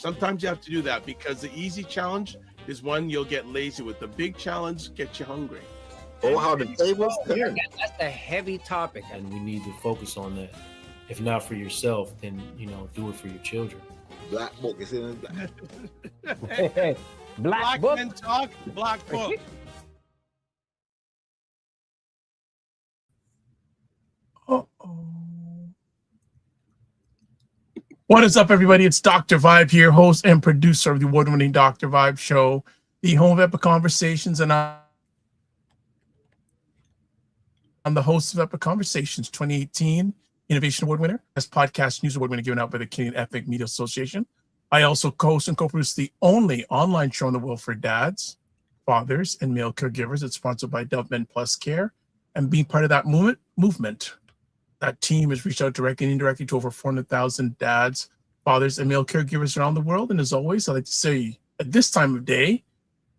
Sometimes you have to do that because the easy challenge is one you'll get lazy with. The big challenge gets you hungry. Oh, how the tables turn. That's a heavy topic, and we need to focus on that. If not for yourself, then do it for your children. Black book is in black. Hey, Black book. Men Talk, Black Book. What is up, everybody? It's Dr. Vibe here, host and producer of the award-winning Dr. Vibe Show, the home of Epic Conversations, and I'm the host of Epic Conversations 2018 Innovation Award winner, as podcast news award winner given out by the Canadian Epic Media Association. I also co-host and co-produce the only online show in the world for dads, fathers, and male caregivers. It's sponsored by Men Plus Care, and being part of that movement. That team has reached out directly and indirectly to over 400,000 dads, fathers, and male caregivers around the world. And as always, I like to say at this time of day,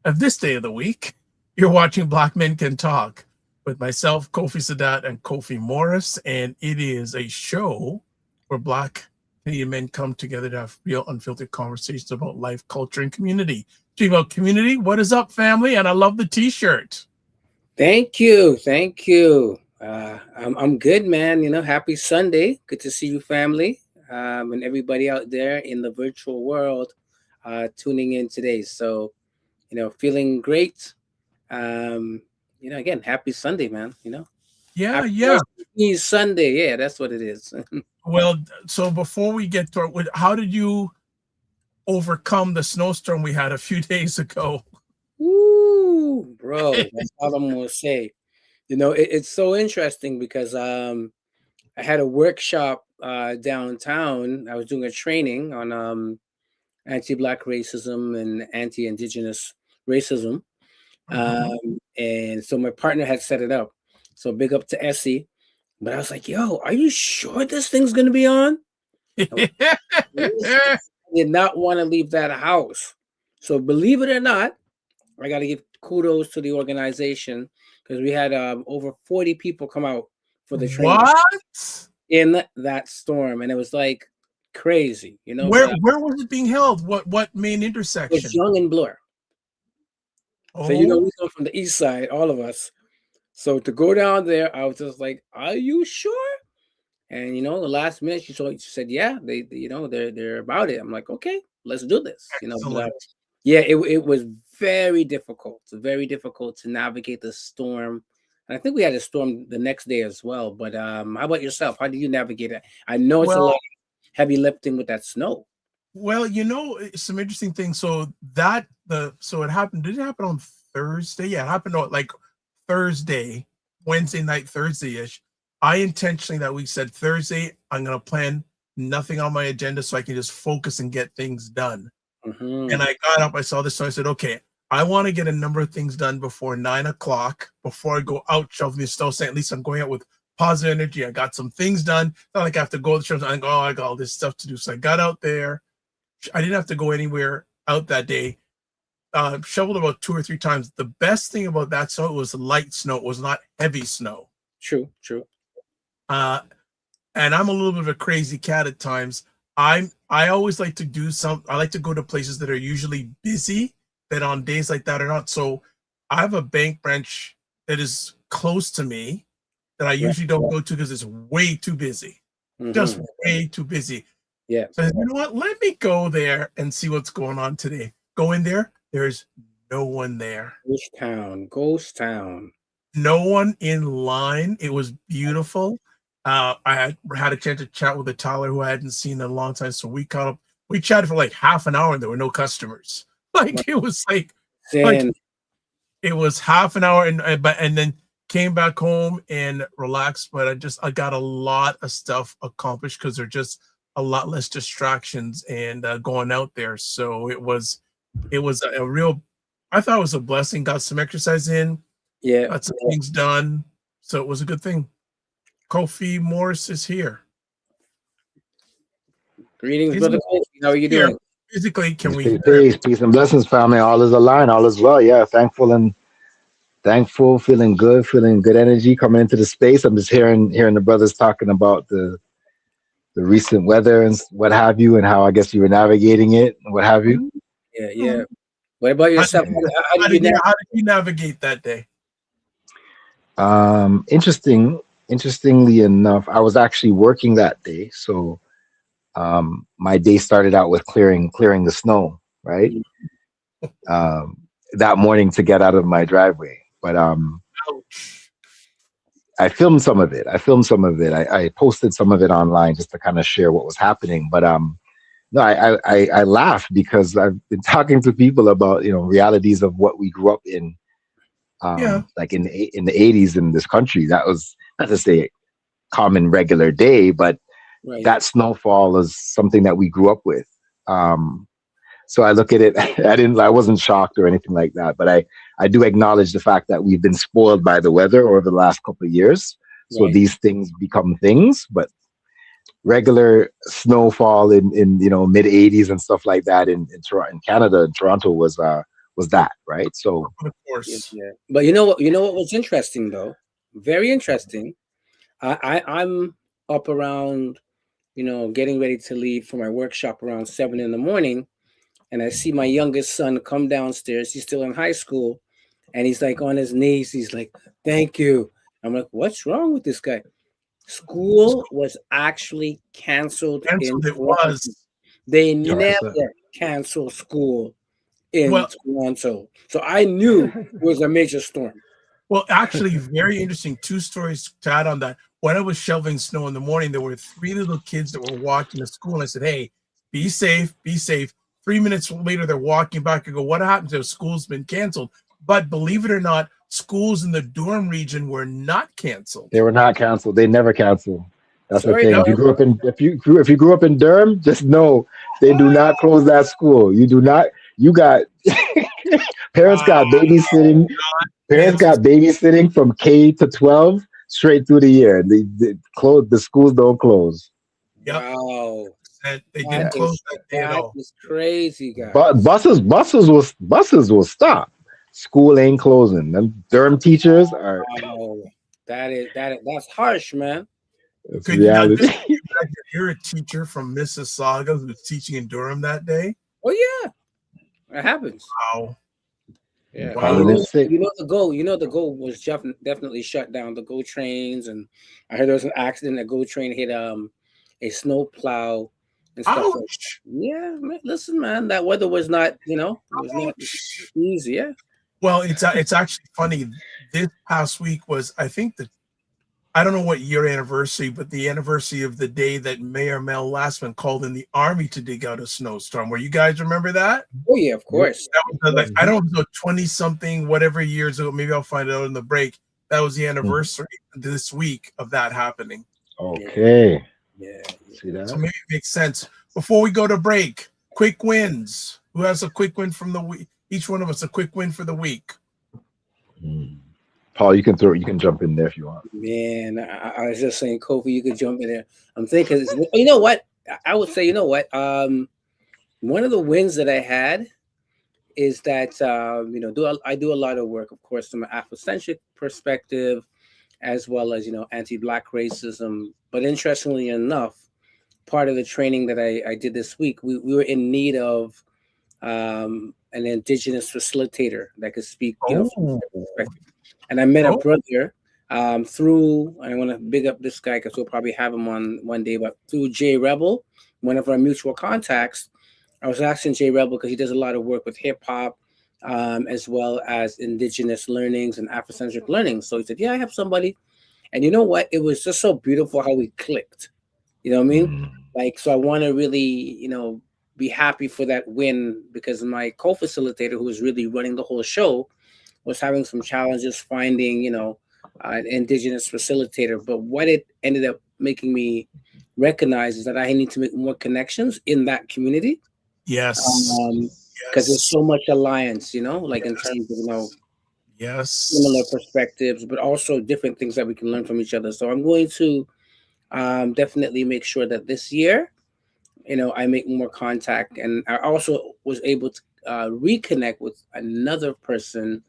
of this day of the week, you're watching Black Men Can Talk with myself, Kofi Sadat, and Kofi Morris. And it is a show where Black Canadian men come together to have real, unfiltered conversations about life, culture, and community. Speaking about community, what is up, family? And I love the t-shirt. Thank you. I'm good, man. Happy Sunday. Good to see you, family, and everybody out there in the virtual world tuning in today. So, feeling great. Again, happy Sunday, man. Happy Sunday. Yeah, that's what it is. Well, so before we get to it, how did you overcome the snowstorm we had a few days ago? Woo, bro. That's all I'm going to say. It's so interesting because I had a workshop downtown. I was doing a training on anti-Black racism and anti-Indigenous racism. And so my partner had set it up. So big up to Essie. But I was like, yo, are you sure this thing's going to be on? I did not want to leave that house. So believe it or not, I got to give kudos to the organization, because we had over 40 people come out for the training. What? In that storm, and it was like crazy, Where was it being held? What main intersection? It's Young and Bloor. Oh. So we come from the east side, all of us. So to go down there, I was just like, "Are you sure?" And the last minute she said, "Yeah, they're about it." I'm like, "Okay, let's do this." Yeah, it was very difficult to navigate the storm. And I think we had a storm the next day as well. But how about yourself? How do you navigate it? I know it's a lot of heavy lifting with that snow. Well, some interesting things. So it happened. Did it happen on Thursday? Yeah, it happened on like Thursday, Wednesday night, Thursday-ish. I intentionally that week said Thursday, I'm gonna plan nothing on my agenda so I can just focus and get things done. Mm-hmm. And I got up, I saw this, so I said, okay, I want to get a number of things done before 9 o'clock, before I go out shoveling the snow, saying at least I'm going out with positive energy. I got some things done. Not like I have to go to the shows. I go, I got all this stuff to do. So I got out there. I didn't have to go anywhere out that day. Shoveled about 2 or 3 times. The best thing about that snow, it was light snow. It was not heavy snow. True. And I'm a little bit of a crazy cat at times. I always like to I like to go to places that are usually busy, that on days like that are not. So I have a bank branch that is close to me that I usually don't go to because it's way too busy. Mm-hmm. Just way too busy. Yeah. So you know what? Let me go there and see what's going on today. Go in there. There's no one there. Ghost town. No one in line. It was beautiful. I had a chance to chat with a Tyler who I hadn't seen in a long time. So we caught up. We chatted for like half an hour and there were no customers. It was like it was half an hour and then came back home and relaxed. But I got a lot of stuff accomplished because there's just a lot less distractions and going out there. So it was a real, I thought it was a blessing. Got some exercise in. Yeah. Got some things done. So it was a good thing. Kofi Morris is here. Greetings, brother Kofi. How are you doing? Physically, can we? Peace and blessings, family. All is aligned. All is well. Yeah, thankful, feeling good energy coming into the space. I'm just hearing the brothers talking about the the recent weather and what have you, and how I guess you were navigating it and what have you. Yeah, yeah. What about yourself? How did you navigate that day? Interestingly enough, I was actually working that day, so my day started out with clearing the snow, right? That morning to get out of my driveway. But I filmed some of it. I posted some of it online just to kind of share what was happening. But no, I laugh because I've been talking to people about realities of what we grew up in. Like in the 80s in this country, that was not to say common regular day, but that snowfall is something that we grew up with. So I look at it, I wasn't shocked or anything like that, but I do acknowledge the fact that we've been spoiled by the weather over the last couple of years. So these things become things, but regular snowfall in mid 80s and stuff like that in Canada, in Toronto was that, right? So of course. Yeah. But you know what was interesting though? Very interesting. I'm up around, getting ready to leave for my workshop around 7 a.m. And I see my youngest son come downstairs. He's still in high school. And he's like on his knees. He's like, thank you. I'm like, what's wrong with this guy? School was actually canceled. It was. They never canceled school in Toronto. So I knew it was a major storm. Well, actually, very interesting. 2 stories to add on that. When I was shoveling snow in the morning, there were 3 little kids that were walking to school. And I said, hey, be safe, be safe. 3 minutes later, they're walking back. I go, what happened? So school's been canceled. But believe it or not, schools in the Durham region were not canceled. They were not canceled. They never canceled. That's the thing. If you grew up in Durham, just know they do not close that school. You do not. You got parents got babysitting. Parents got babysitting from K to 12 straight through the year. They close. The schools don't close. Yep. Wow. And they didn't close that day at all. That's crazy, guys. But buses will stop. School ain't closing. Them Durham teachers are. Wow. That's harsh, man. It's reality. You're a teacher from Mississauga who's teaching in Durham that day. Oh yeah, it happens. Wow. Yeah. Wow. The GO was definitely shut down. The GO trains, and I heard there was an accident. A GO train hit a snow plow and stuff. Like that. Yeah, man, listen, man, that weather was not not easy. Yeah. Well, it's actually funny. This past week was, I think, I don't know what year anniversary, but the anniversary of the day that Mayor Mel Lastman called in the army to dig out a snowstorm. Where you guys remember that? Oh yeah, of course. That was like, I don't know, 20-something, whatever years ago. Maybe I'll find it out in the break. That was the anniversary this week of that happening. Okay. Yeah. See that? So maybe it makes sense. Before we go to break, quick wins. Who has a quick win from the week? Each one of us a quick win for the week. Paul, you can jump in there if you want. Man, I was just saying, Kofi, you could jump in there. I'm thinking, you know what? I would say, one of the wins that I had is that, I do a lot of work, of course, from an Afrocentric perspective, as well as, anti-Black racism. But interestingly enough, part of the training that I did this week, we were in need of an Indigenous facilitator that could speak, from that perspective. And I met a brother through, I want to big up this guy because we'll probably have him on one day, but through Jay Rebel, one of our mutual contacts. I was asking Jay Rebel because he does a lot of work with hip hop, as well as Indigenous learnings and Afrocentric learning. So he said, yeah, I have somebody. And you know what? It was just so beautiful how we clicked. You know what I mean? Like, so I want to really, be happy for that win because my co-facilitator, who was really running the whole show, was having some challenges finding, an Indigenous facilitator. But what it ended up making me recognize is that I need to make more connections in that community. Yes. Because there's so much alliance, like in terms of, similar perspectives, but also different things that we can learn from each other. So I'm going to definitely make sure that this year, I make more contact. And I also was able to reconnect with another person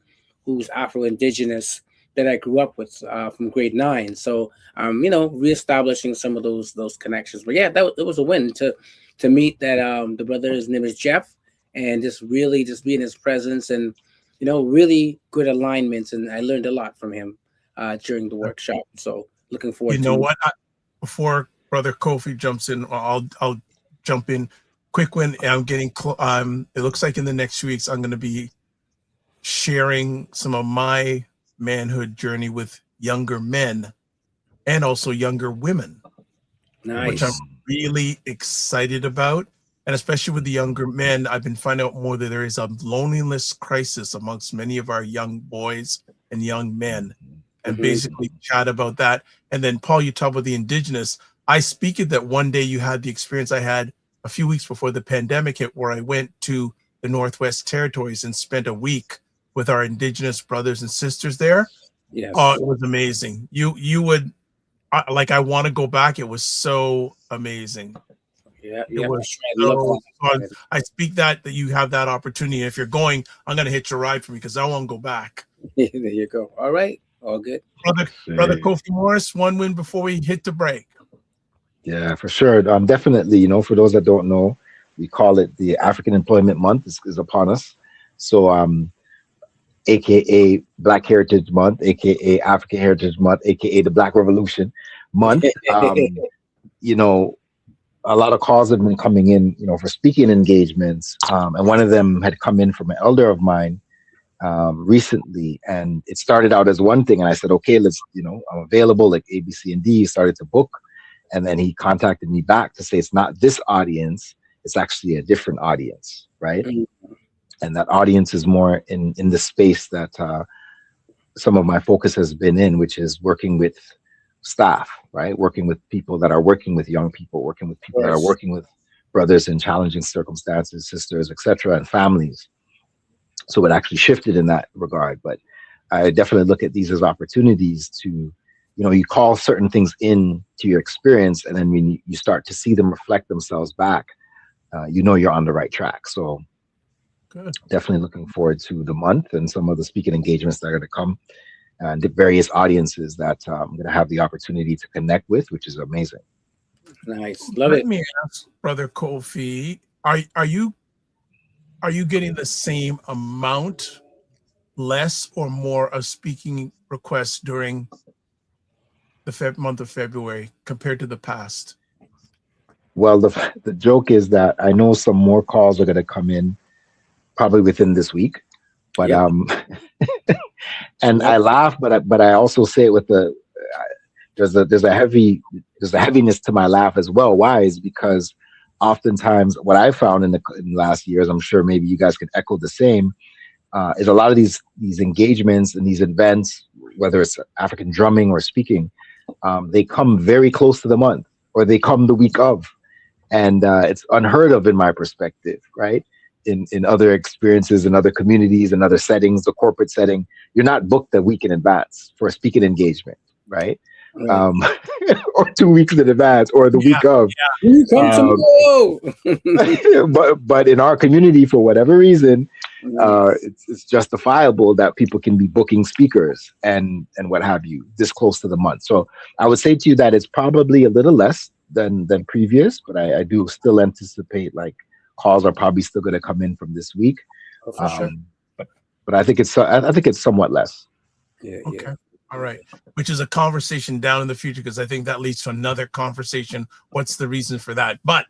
who's Afro-Indigenous that I grew up with from grade 9. So you know, reestablishing some of those connections. But yeah, it was a win to meet that the brother. His name is Jeff, and just really just be in his presence, and you know, really good alignments, and I learned a lot from him during the workshop. So looking forward. You know what? Before Brother Kofi jumps in, I'll jump in. Quick one. I'm getting. It looks like in the next few weeks I'm going to be sharing some of my manhood journey with younger men and also younger women, Nice. which I'm really excited about. And especially with the younger men, I've been finding out more that there is a loneliness crisis amongst many of our young boys and young men, and basically chat about that. And then, Paul, you talk about the indigenous. I speak it that one day you had the experience I had a few weeks before the pandemic hit, where I went to the Northwest Territories and spent a week with our indigenous brothers and sisters there. Yes. Oh, it was amazing. You would like, I want to go back. It was so amazing. Yeah, It was I love so, that. I speak that you have that opportunity. If you're going, I'm going to hitch a ride for me because I won't go back. There you go. All right. All good. Brother Kofi Morris, one win before we hit the break. Yeah, for sure. Definitely, you know, for those that don't know, we call it the African Employment Month is upon us. So, AKA Black Heritage Month, AKA African Heritage Month, AKA the Black Revolution Month. You know, a lot of calls have been coming in, you know, for speaking engagements. And one of them had come in from an elder of mine recently, and it started out as one thing. And I said, okay, let's, you know, I'm available, like A, B, C, and D. Started to book. And then he contacted me back to say it's not this audience, it's actually a different audience, right? And that audience is more in the space that some of my focus has been in, which is working with staff, right? Working with people that are working with young people, working with people that are working with brothers in challenging circumstances, sisters, etc., and families. So it actually shifted in that regard. But I definitely look at these as opportunities to, you know, you call certain things in to your experience, and then when you start to see them reflect themselves back, you know you're on the right track. So good. Definitely looking forward to the month and some of the speaking engagements that are going to come, and the various audiences that I'm going to have the opportunity to connect with, which is amazing. Nice. Love it. Let me ask, Brother Kofi, are you getting the same amount, less or more of speaking requests during the month of February compared to the past? Well, the joke is that I know some more calls are going to come in probably within this week, but and I laugh, but I also say it with there's a heaviness to my laugh as well. Why? Is because oftentimes what I found in the last years, I'm sure maybe you guys could echo the same, is a lot of these engagements and these events, whether it's African drumming or speaking, they come very close to the month, or they come the week of, and it's unheard of in my perspective, right? In other experiences, in other communities, in other settings, the corporate setting, you're not booked a week in advance for a speaking engagement, right? Or 2 weeks in advance, or the week of. You come tomorrow. but in our community, for whatever reason, it's justifiable that people can be booking speakers and what have you this close to the month. So I would say to you that it's probably a little less than previous, but I do still anticipate like calls are probably still going to come in from this week. Oh, for sure. But I think it's somewhat less. Yeah. Okay. Yeah. All right. Which is a conversation down in the future, because I think that leads to another conversation. What's the reason for that? But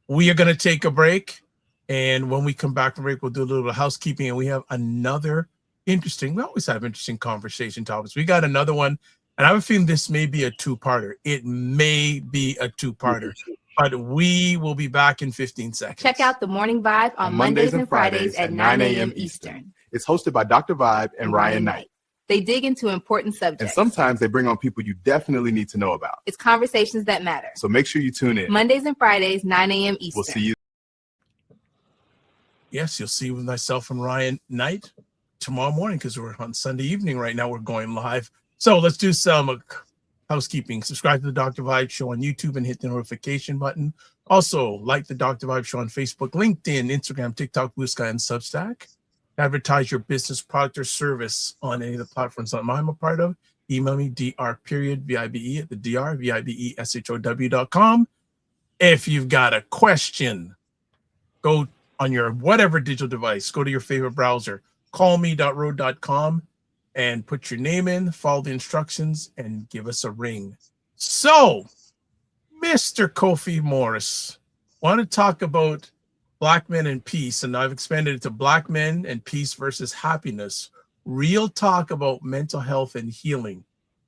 we are going to take a break. And when we come back from break, we'll do a little bit of housekeeping. And we have another we always have interesting conversation topics. We got another one. And I have a feeling this may be a two-parter. It may be a two-parter. But we will be back in 15 seconds. Check out The Morning Vibe on Mondays and Fridays at 9 a.m. Eastern. It's hosted by Dr. Vibe and Ryan Knight. They dig into important subjects. And sometimes they bring on people you definitely need to know about. It's conversations that matter. So make sure you tune in. Mondays and Fridays, 9 a.m. Eastern. We'll see you. Yes, you'll see with myself and Ryan Knight tomorrow morning, because we're on Sunday evening right now. We're going live. So let's do some housekeeping. Subscribe to the Dr. Vibe Show on YouTube and hit the notification button. Also, like the Dr. Vibe Show on Facebook, LinkedIn, Instagram, TikTok, Blue Sky, and Substack. advertise your business, product, or service on any of the platforms that I'm a part of, email me dr.vibe at the drvibeshow.com. If you've got a question, go on your whatever digital device, go to your favorite browser, callme.road.com, and put your name in, follow the instructions, and give us a ring. So, Mr. Kofi Morris, want to talk about Black men and peace, and I've expanded it to Black men and peace versus happiness. Real talk about mental health and healing.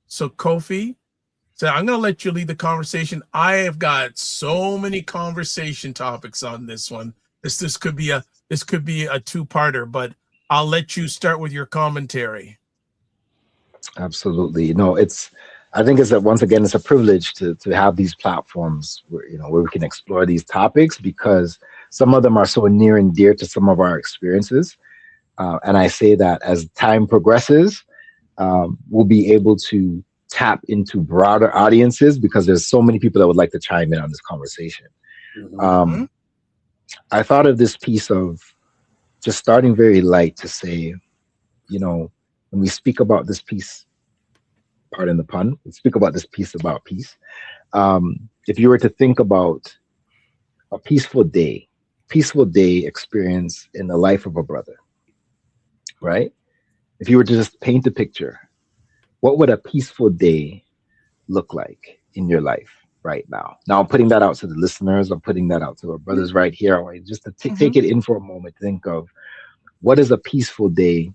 So, Kofi, so I'm going to let you lead the conversation. I have got so many conversation topics on this one. This could be a two-parter, but I'll let you start with your commentary. Absolutely. No, I think it's once again, it's a privilege to have these platforms where we can explore these topics, because some of them are so near and dear to some of our experiences. And I say that as time progresses, we'll be able to tap into broader audiences, because there's so many people that would like to chime in on this conversation. Mm-hmm. I thought of this piece of just starting very light to say, when we speak about this piece, pardon the pun, we speak about this piece about peace. If you were to think about a peaceful day experience in the life of a brother, right? If you were to just paint a picture, what would a peaceful day look like in your life right now? Now, I'm putting that out to the listeners. I'm putting that out to our brothers right here. I want you just to take it in for a moment. Think of, what does a peaceful day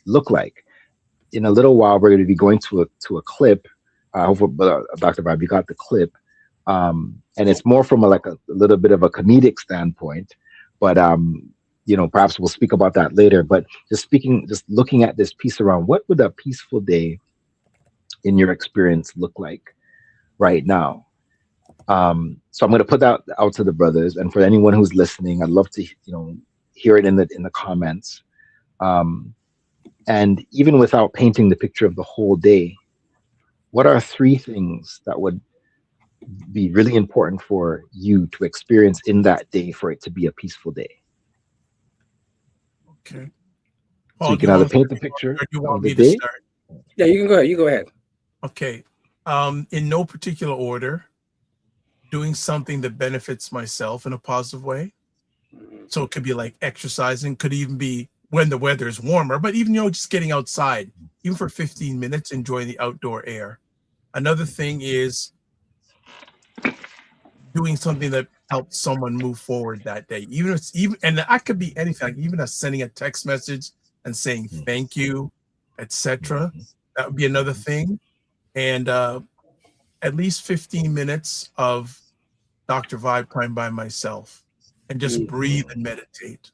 look like? In a little while, we're going to be going to a clip. Hopefully, Dr. Vibe, you got the clip. And it's more from a little bit of a comedic standpoint. But, perhaps we'll speak about that later. But just looking at this piece around, what would a peaceful day in your experience look like right now? So I'm going to put that out to the brothers, and for anyone who's listening, I'd love to hear it in the comments. And even without painting the picture of the whole day, what are 3 things that would be really important for you to experience in that day for it to be a peaceful day? Okay. So you can either paint the picture or you want of the me to day. start? Yeah, you can go ahead. You go ahead. Okay. In no particular order, doing something that benefits myself in a positive way. So it could be like exercising, could even be when the weather is warmer, but even, just getting outside, even for 15 minutes, enjoying the outdoor air. Another thing is doing something that helps someone move forward that day. And that could be anything, like even sending a text message and saying thank you, etc. That would be another thing. And at least 15 minutes of Dr. Vibe time by myself, and just breathe and meditate.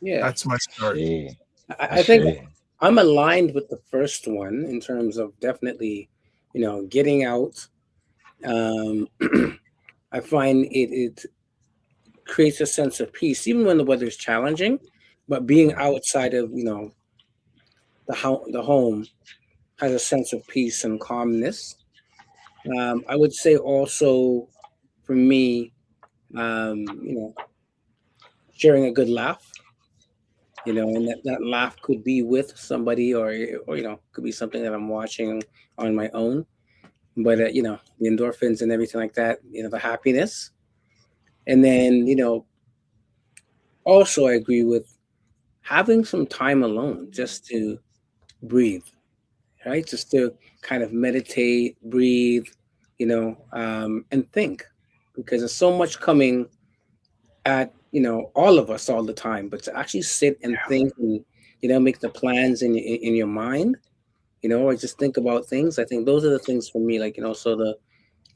Yeah, that's my start. I think I'm aligned with the first one in terms of definitely, getting out. I find it creates a sense of peace, even when the weather is challenging. But being outside of the home has a sense of peace and calmness. I would say also, for me, sharing a good laugh. And that laugh could be with somebody, or could be something that I'm watching on my own. But the endorphins and everything like that, the happiness. And then also I agree with having some time alone just to breathe, right? Just to kind of meditate, breathe, and think, because there's so much coming at all of us all the time. But to actually sit and think and make the plans in your mind, or just think about things. I think those are the things for me, so the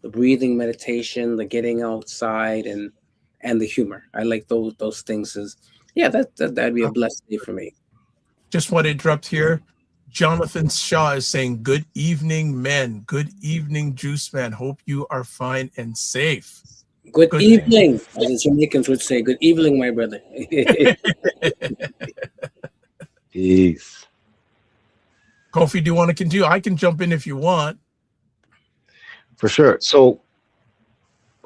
breathing meditation, the getting outside, and the humor. I like those things. That'd be a blessed day for me. Just want to interrupt here. Jonathan Shaw is saying, good evening, men. Good evening, Juice Man. Hope you are fine and safe. Good evening, as the Jamaicans would say. Good evening, my brother. Peace. Kofi, do you want to continue? I can jump in if you want. For sure. So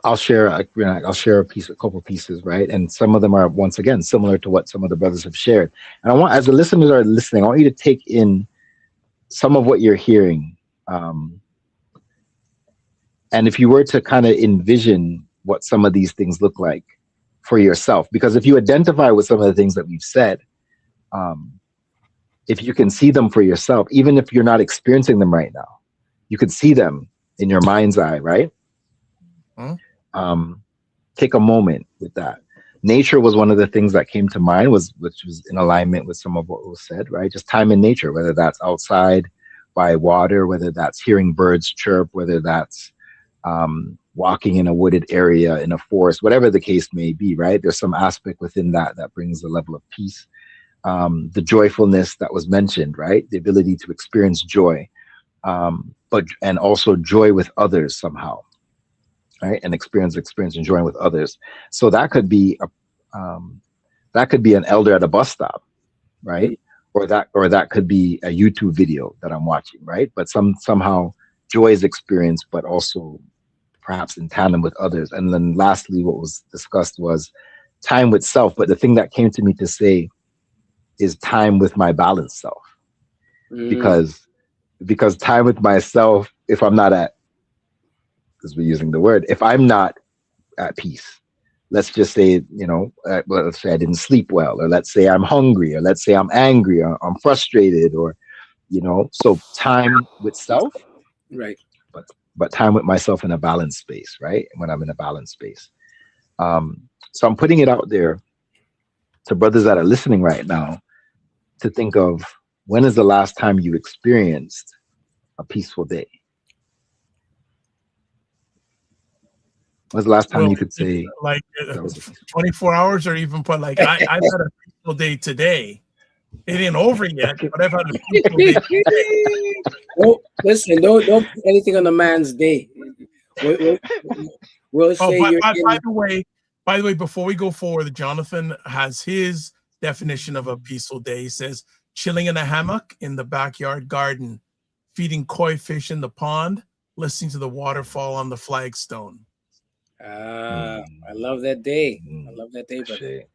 I'll share a couple pieces, right? And some of them are once again similar to what some of the brothers have shared. And I want, as the listeners are listening, I want you to take in some of what you're hearing. And if you were to kind of envision what some of these things look like for yourself, because if you identify with some of the things that we've said, if you can see them for yourself, even if you're not experiencing them right now, you could see them in your mind's eye, right? Take a moment with that. Nature was one of the things that came to mind, which was in alignment with some of what was said, right? Just time in nature, whether that's outside by water, whether that's hearing birds chirp, whether that's walking in a wooded area, in a forest, whatever the case may be, right? There's some aspect within that brings a level of peace. The joyfulness that was mentioned, right? The ability to experience joy, and also joy with others somehow, right? And experience enjoying with others. So that could be an elder at a bus stop, right? Or that could be a YouTube video that I'm watching, right? But somehow joy is experienced, but also perhaps in tandem with others. And then lastly, what was discussed was time with self. But the thing that came to me to say is time with my balanced self, because time with myself, if I'm not at, because we're using the word, if I'm not at peace, let's just say, let's say I didn't sleep well, or let's say I'm hungry, or let's say I'm angry, or I'm frustrated, or, so time with self, Right. But time with myself in a balanced space, right? When I'm in a balanced space. So I'm putting it out there to brothers that are listening right now to think of, when is the last time you experienced a peaceful day? When's the last time you could say like that was 24 hours, or even put like I've had a peaceful day today. It ain't over yet, but I've had a peaceful day today. Well, listen, don't put anything on the man's day. We'll say by the way, before we go forward, Jonathan has his definition of a peaceful day. He says, chilling in a hammock in the backyard garden, feeding koi fish in the pond, listening to the waterfall on the flagstone. I love that day. I love that day, brother.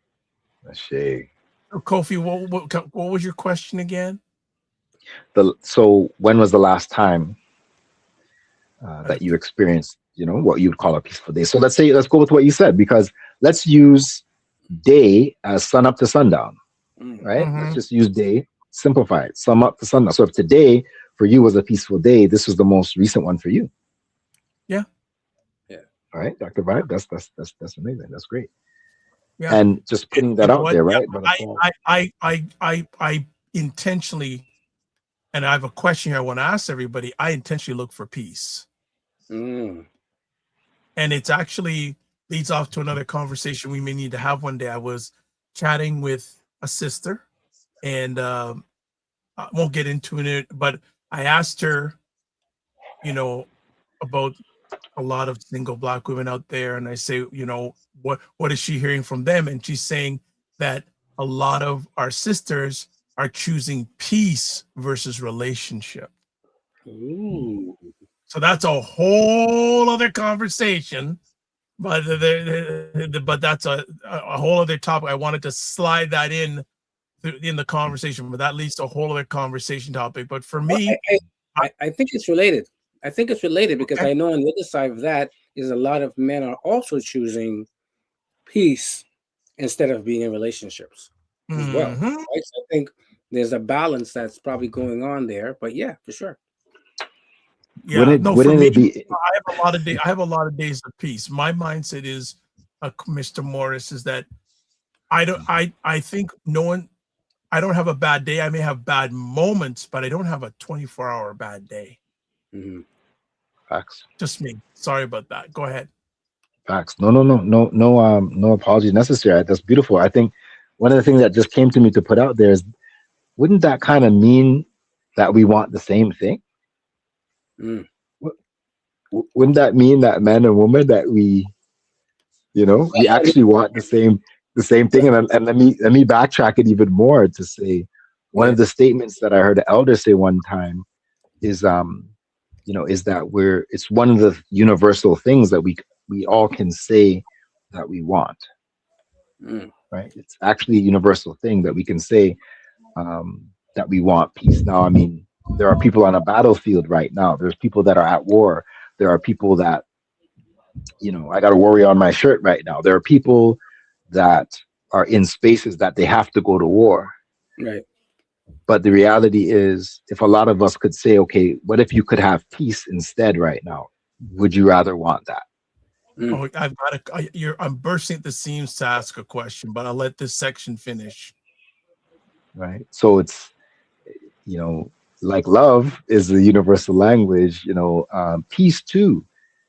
Kofi, what was your question again? So when was the last time that you experienced, what you would call a peaceful day? So let's go with what you said, because let's use day as sun up to sundown, right? Mm-hmm. Let's just use day, simplify it, sun up to sundown. So if today for you was a peaceful day, this was the most recent one for you. Yeah. All right, Dr. Vibe, that's amazing. That's great. Yeah. And just putting that out there, right? I intentionally, and I have a question here I want to ask everybody. I intentionally look for peace. And it's actually leads off to another conversation we may need to have one day. I was chatting with a sister, and I won't get into it, but I asked her, about a lot of single Black women out there, and I say, what is she hearing from them? And she's saying that a lot of our sisters are choosing peace versus relationship. Ooh. So that's a whole other conversation, but that's a whole other topic. I wanted to slide that in the conversation, but that leads to a whole other conversation topic. But for me, I think it's related. I think it's related because I know on the other side of that is a lot of men are also choosing peace instead of being in relationships as well. Right? So I think there's a balance that's probably going on there, but yeah, for sure. Yeah, for me, I have a lot of days of peace. My mindset is, Mr. Morris, is that I think I don't have a bad day. I may have bad moments, but I don't have a 24-hour bad day. Facts. Just me. Sorry about that. Go ahead. Facts. No apology necessary. That's beautiful. I think one of the things that just came to me to put out there is, wouldn't that kind of mean that we want the same thing? Wouldn't that mean that man and woman that we actually want the same thing? And let me backtrack it even more to say, one of the statements that I heard an elder say one time is is that it's one of the universal things that we all can say that we want. Right? It's actually a universal thing that we can say that we want peace. Now, I mean, there are people on a battlefield right now. There's people that are at war. There are people that, I got a warrior on my shirt right now. There are people that are in spaces that they have to go to war. Right. But the reality is, if a lot of us could say, okay, what if you could have peace instead right now? Would you rather want that? Oh, I'm bursting at the seams to ask a question, but I'll let this section finish. Right. So it's, like love is the universal language, peace too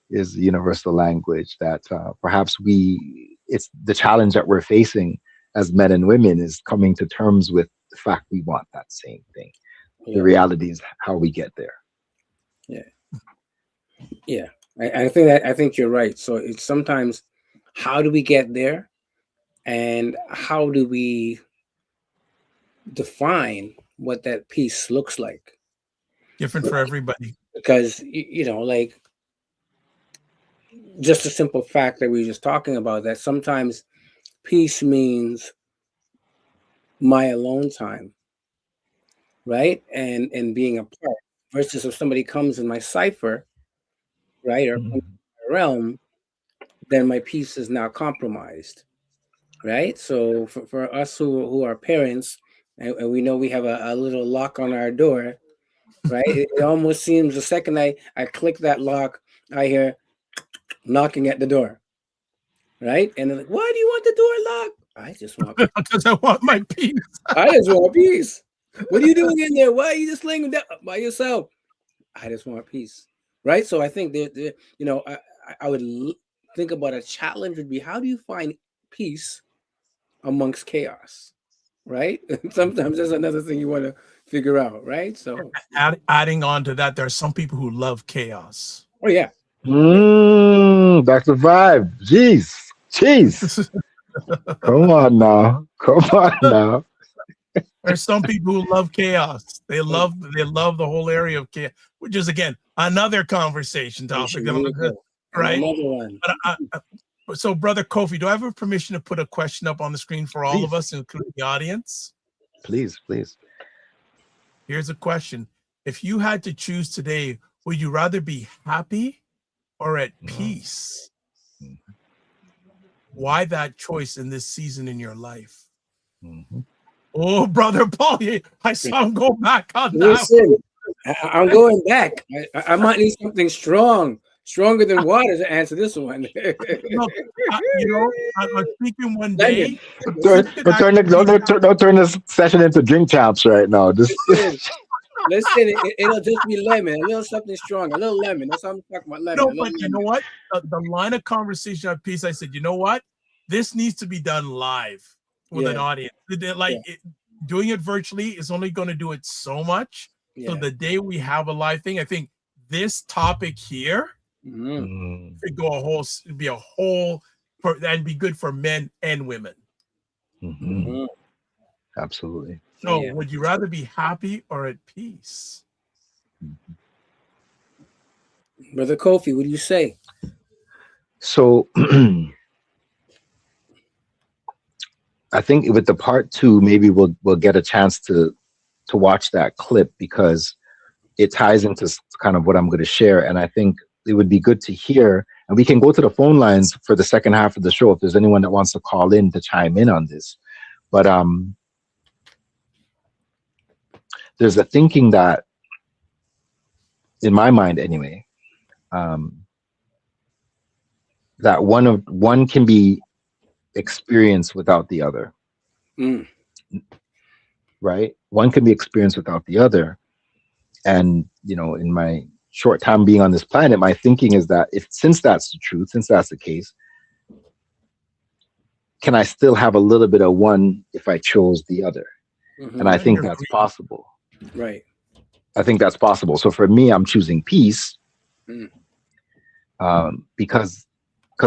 is the universal language that perhaps it's the challenge that we're facing as men and women is coming to terms with the fact we want that same thing. Yeah. The reality is how we get there. Yeah. I think you're right. So it's sometimes, how do we get there, and how do we define what that peace looks like? Different for everybody. Because like, just a simple fact that we were just talking about, that sometimes peace means my alone time, right? And being apart, versus if somebody comes in my cipher, right, or my realm, then my peace is now compromised, right? So for us who are parents, and we know we have a little lock on our door, right? It almost seems the second I click that lock, I hear knocking at the door, right? And they're like, why do you want the door locked? I just want peace. Because I want my peace. I just want peace. What are you doing in there? Why are you just laying down by yourself? I just want peace, right? So I think I would think about a challenge would be, how do you find peace amongst chaos, right? Sometimes that's another thing you want to figure out, right? So adding on to that, there are some people who love chaos. Oh yeah. That's the vibe. Jeez. Come on now. There's some people who love chaos. They love the whole area of chaos, which is again another conversation topic. Right? Another one. But, so, Brother Kofi, do I have a permission to put a question up on the screen for all of us, including the audience? Please. Here's a question. If you had to choose today, would you rather be happy or at peace? Why that choice in this season in your life? Oh, Brother Paul, I saw him go back on that. Listen, I'm going back. I might need something stronger than water to answer this one. Look, I'm speaking one day. Don't turn this session into drink champs right now. Listen, it'll just be lemon, a little something strong, a little lemon. That's how I'm talking about, lemon. No, but you know what? The line of conversation on peace, I said, you know what? This needs to be done live with an audience. Doing it virtually is only going to do it so much. So the day we have a live thing, I think this topic here could go be a whole, and be good for men and women. Absolutely. So would you rather be happy or at peace? Brother Kofi, what do you say? So I think with the part 2, maybe we'll get a chance to watch that clip, because it ties into kind of what I'm going to share. And I think it would be good to hear, and we can go to the phone lines for the second half of the show if there's anyone that wants to call in to chime in on this. But there's a thinking that, in my mind anyway, that one can be experienced without the other. Right? One can be experienced without the other. And, in my short time being on this planet, my thinking is that since that's the truth, since that's the case, can I still have a little bit of one if I chose the other? And I think that's possible. Right. I think that's possible. So for me, I'm choosing peace because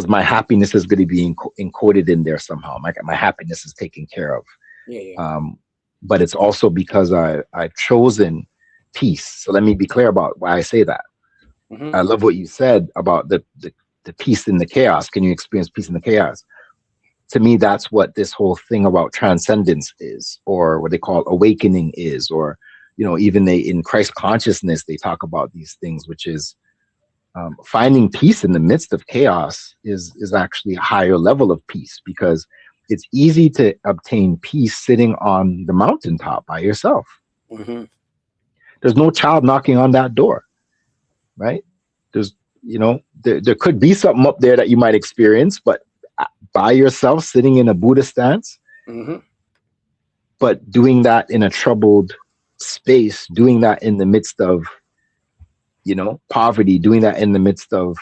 my happiness is going to be encoded in there somehow. My happiness is taken care of. But it's also because I've chosen peace. So let me be clear about why I say that. I love what you said about the the peace in the chaos? Can you experience peace in the chaos? To me, that's what this whole thing about transcendence is, or what they call awakening is, or, you know, even in Christ consciousness, they talk about these things, which is finding peace in the midst of chaos is actually a higher level of peace, because it's easy to obtain peace sitting on the mountaintop by yourself. Mm-hmm. There's no child knocking on that door, right? There's, you know, there could be something up there that you might experience, but by yourself, sitting in a Buddha stance, Mm-hmm. but doing that in a troubled space, doing that in the midst of, you know, poverty, doing that in the midst of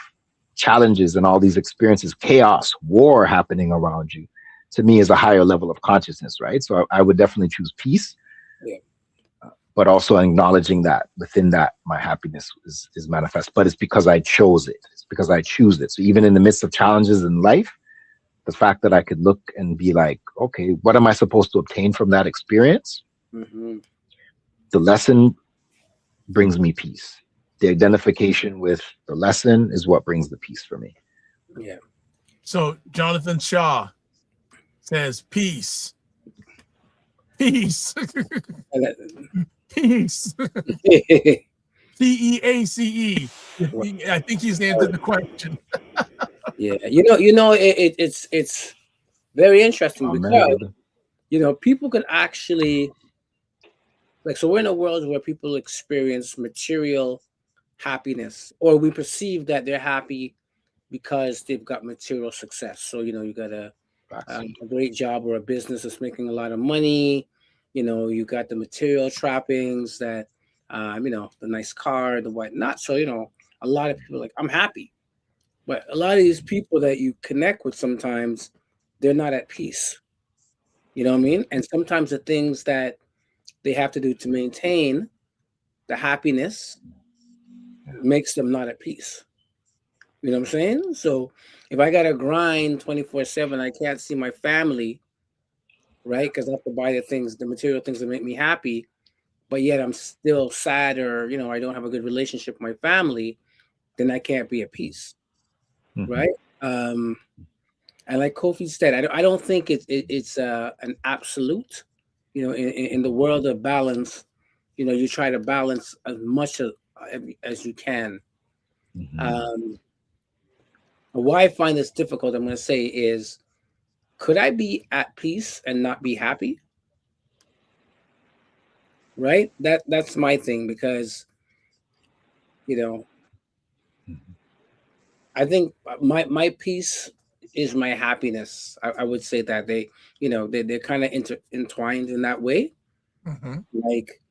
challenges and all these experiences, chaos, war happening around you, to me is a higher level of consciousness, right? So I would definitely choose peace. Yeah. But also acknowledging that within that, my happiness is manifest. But it's because I chose it. It's because I choose it. So even in the midst of challenges in life, the fact that I could look and be like, okay, what am I supposed to obtain from that experience? Mm-hmm. The lesson brings me peace. The identification with the lesson is what brings the peace for me. Yeah. So Jonathan Shaw says, peace. Peace. Peace. PEACE. I think he's answered the question. Yeah. It's very interesting because, you know, people can actually, like, so we're in a world where people experience material happiness, or we perceive that they're happy because they've got material success. So, you know, you got a great job or a business that's making a lot of money. You know, you got the material trappings that, you know, the nice car, the whatnot. So, you know, a lot of people are like, I'm happy. But a lot of these people that you connect with sometimes, they're not at peace. You know what I mean? And sometimes the things that they have to do to maintain the happiness makes them not at peace. You know what I'm saying? So if I got to grind 24/7, I can't see my family, right? Because I have to buy the things, the material things that make me happy, but yet I'm still sad, or, you know, I don't have a good relationship with my family, then I can't be at peace, right? And like Kofi said, I don't think it's an absolute. You know, in the world of balance, you know, you try to balance as much as you can. Why I find this difficult, I'm going to say, is, could I be at peace and not be happy? Right? That's my thing, because, you know, I think my peace is my happiness. I would say that you know, they're kind of entwined in that way. Mm-hmm. Like,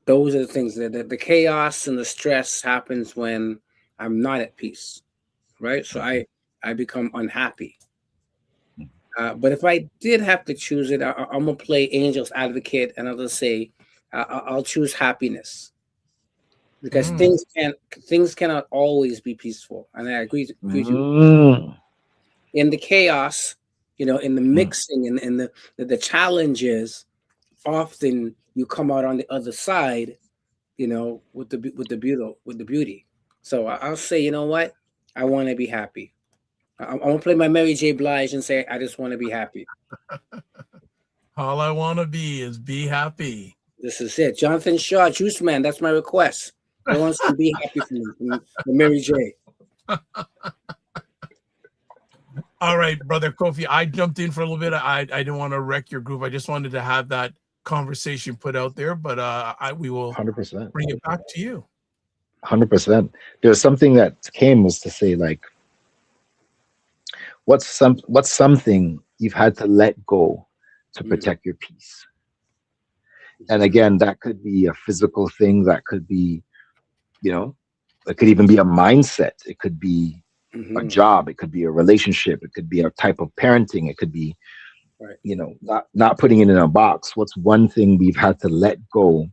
those are the things that the chaos and the stress happens when I'm not at peace, right? So I become unhappy. But if I did have to choose it, I'm gonna play angel's advocate, and I'll just say I'll choose happiness, because things cannot always be peaceful, and I agree with you. In the chaos, you know, in the mixing and in the challenges, often you come out on the other side, you know, with the beauty. So I'll say, you know what, I want to be happy. I'm gonna play my Mary J. Blige and say, I just want to be happy. All I want to be happy. This is it. Jonathan Shaw, Juice Man, that's my request. I want to be happy for me, from Mary J. All right, brother Kofi, I jumped in for a little bit. I didn't want to wreck your groove. I just wanted to have that conversation put out there, but we will 100% bring it back to you. 100%. There's something that came, was to say, like, what's something you've had to let go to protect your peace? And again, that could be a physical thing, that could be, you know, it could even be a mindset, it could be a job, it could be a relationship, it could be a type of parenting, it could be, you know, not putting it in a box. What's one thing we've had to let go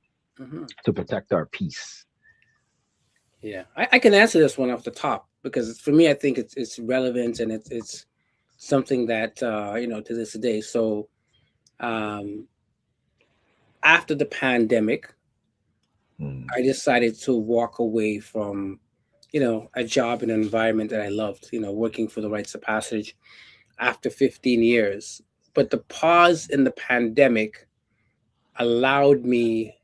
to protect our peace? Yeah, I can answer this one off the top, because for me, I think it's relevant, and it's something that you know, to this day. So after the pandemic, I decided to walk away from a job and an environment that I loved, working for the rites of passage after 15 years. But the pause in the pandemic allowed me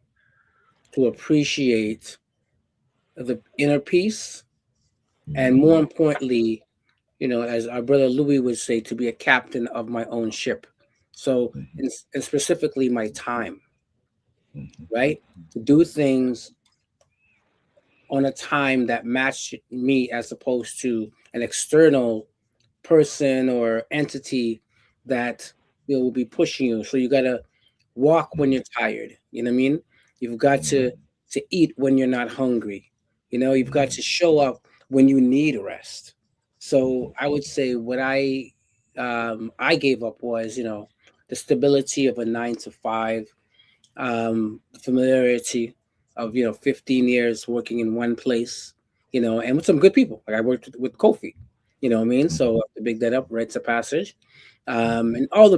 to appreciate the inner peace, and more importantly, as our brother Louis would say, to be a captain of my own ship. So, and specifically my time, right? To do things on a time that matched me, as opposed to an external person or entity that will be pushing you. So you gotta walk when you're tired. You know what I mean? You've got to eat when you're not hungry. You've got to show up when you need rest. So I would say what I gave up was, the stability of a 9 to 5, familiarity of 15 years working in one place, and with some good people. Like I worked with Kofi, you know what I mean? So to big that up, rites of passage, and all the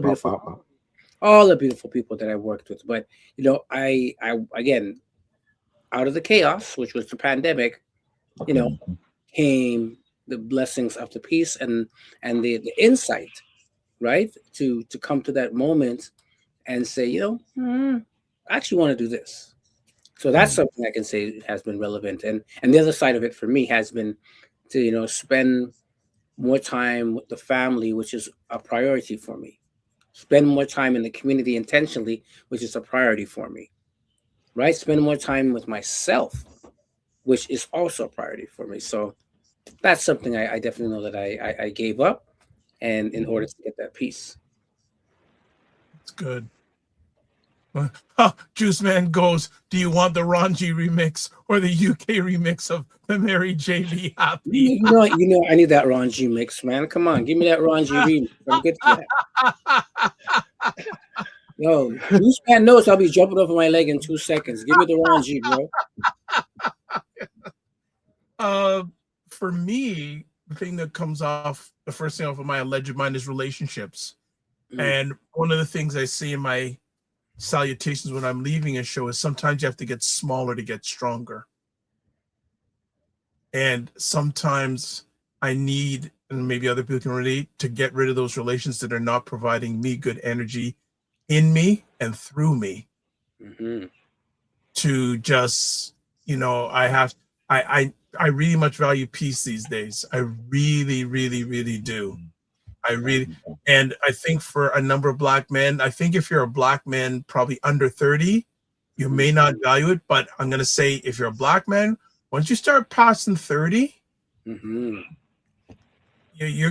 beautiful people that I worked with. But I again, out of the chaos, which was the pandemic, came the blessings of the peace and the insight, right? To come to that moment and say, I actually want to do this. So that's something I can say has been relevant. And the other side of it for me has been to, spend more time with the family, which is a priority for me. Spend more time in the community intentionally, which is a priority for me. Right? Spend more time with myself, which is also a priority for me. So that's something I definitely know that I gave up, and in order to get that peace. It's good. Juice Man goes, do you want the Ranji remix or the UK remix of the Mary J. Be Happy? I need that Ranji mix, man. Come on, give me that Ranji remix. I'm good for that. Yo, Juice Man knows I'll be jumping off of my leg in 2 seconds. Give me the Ranji, bro. For me, the thing that comes off, the first thing off of my alleged mind is relationships. And one of the things I see in my salutations when I'm leaving a show is sometimes you have to get smaller to get stronger. And sometimes I need, and maybe other people can relate, to get rid of those relations that are not providing me good energy in me and through me. To just, I really much value peace these days. I really, really, really do. And I think for a number of Black men, I think if you're a Black man, probably under 30, you may not value it. But I'm going to say, if you're a Black man, once you start passing 30, you're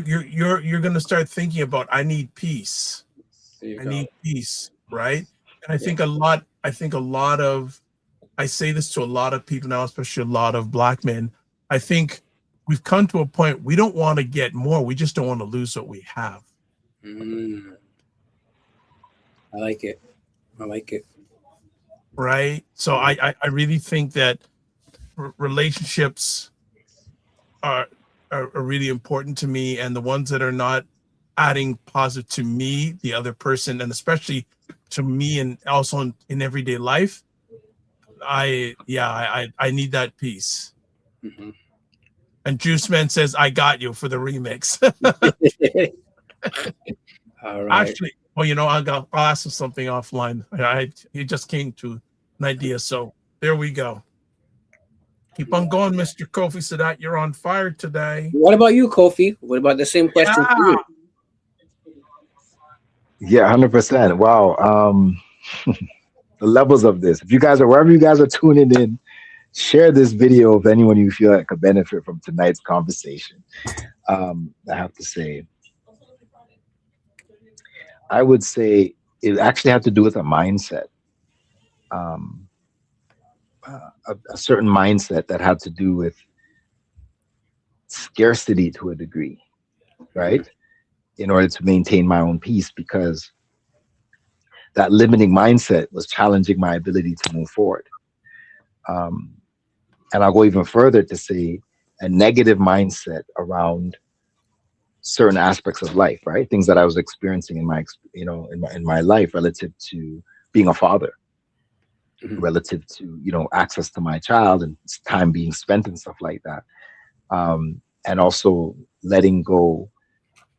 going to start thinking about, I need peace. Need peace, right? And I think a lot of, I say this to a lot of people now, especially a lot of Black men. I think we've come to a point, we don't want to get more. We just don't want to lose what we have. I like it. Right? So I really think that relationships are really important to me, and the ones that are not adding positive to me, the other person, and especially to me, and also in everyday life, I need that peace. And Juice Man says, I got you for the remix. All right. Actually, well, I'll ask him something offline. He just came to an idea. So there we go. Keep on going, Mr. Kofi Sadat. You're on fire today. What about you, Kofi? What about the same question for you? Yeah, 100%. Wow. The levels of this. If you guys are, wherever you guys are tuning in, share this video with anyone you feel that could benefit from tonight's conversation. I have to say, I would say it actually had to do with a mindset. A certain mindset that had to do with scarcity to a degree, right? In order to maintain my own peace, because that limiting mindset was challenging my ability to move forward. And I'll go even further to say a negative mindset around certain aspects of life, right? Things that I was experiencing in my life relative to being a father, relative to, access to my child and time being spent and stuff like that. and also letting go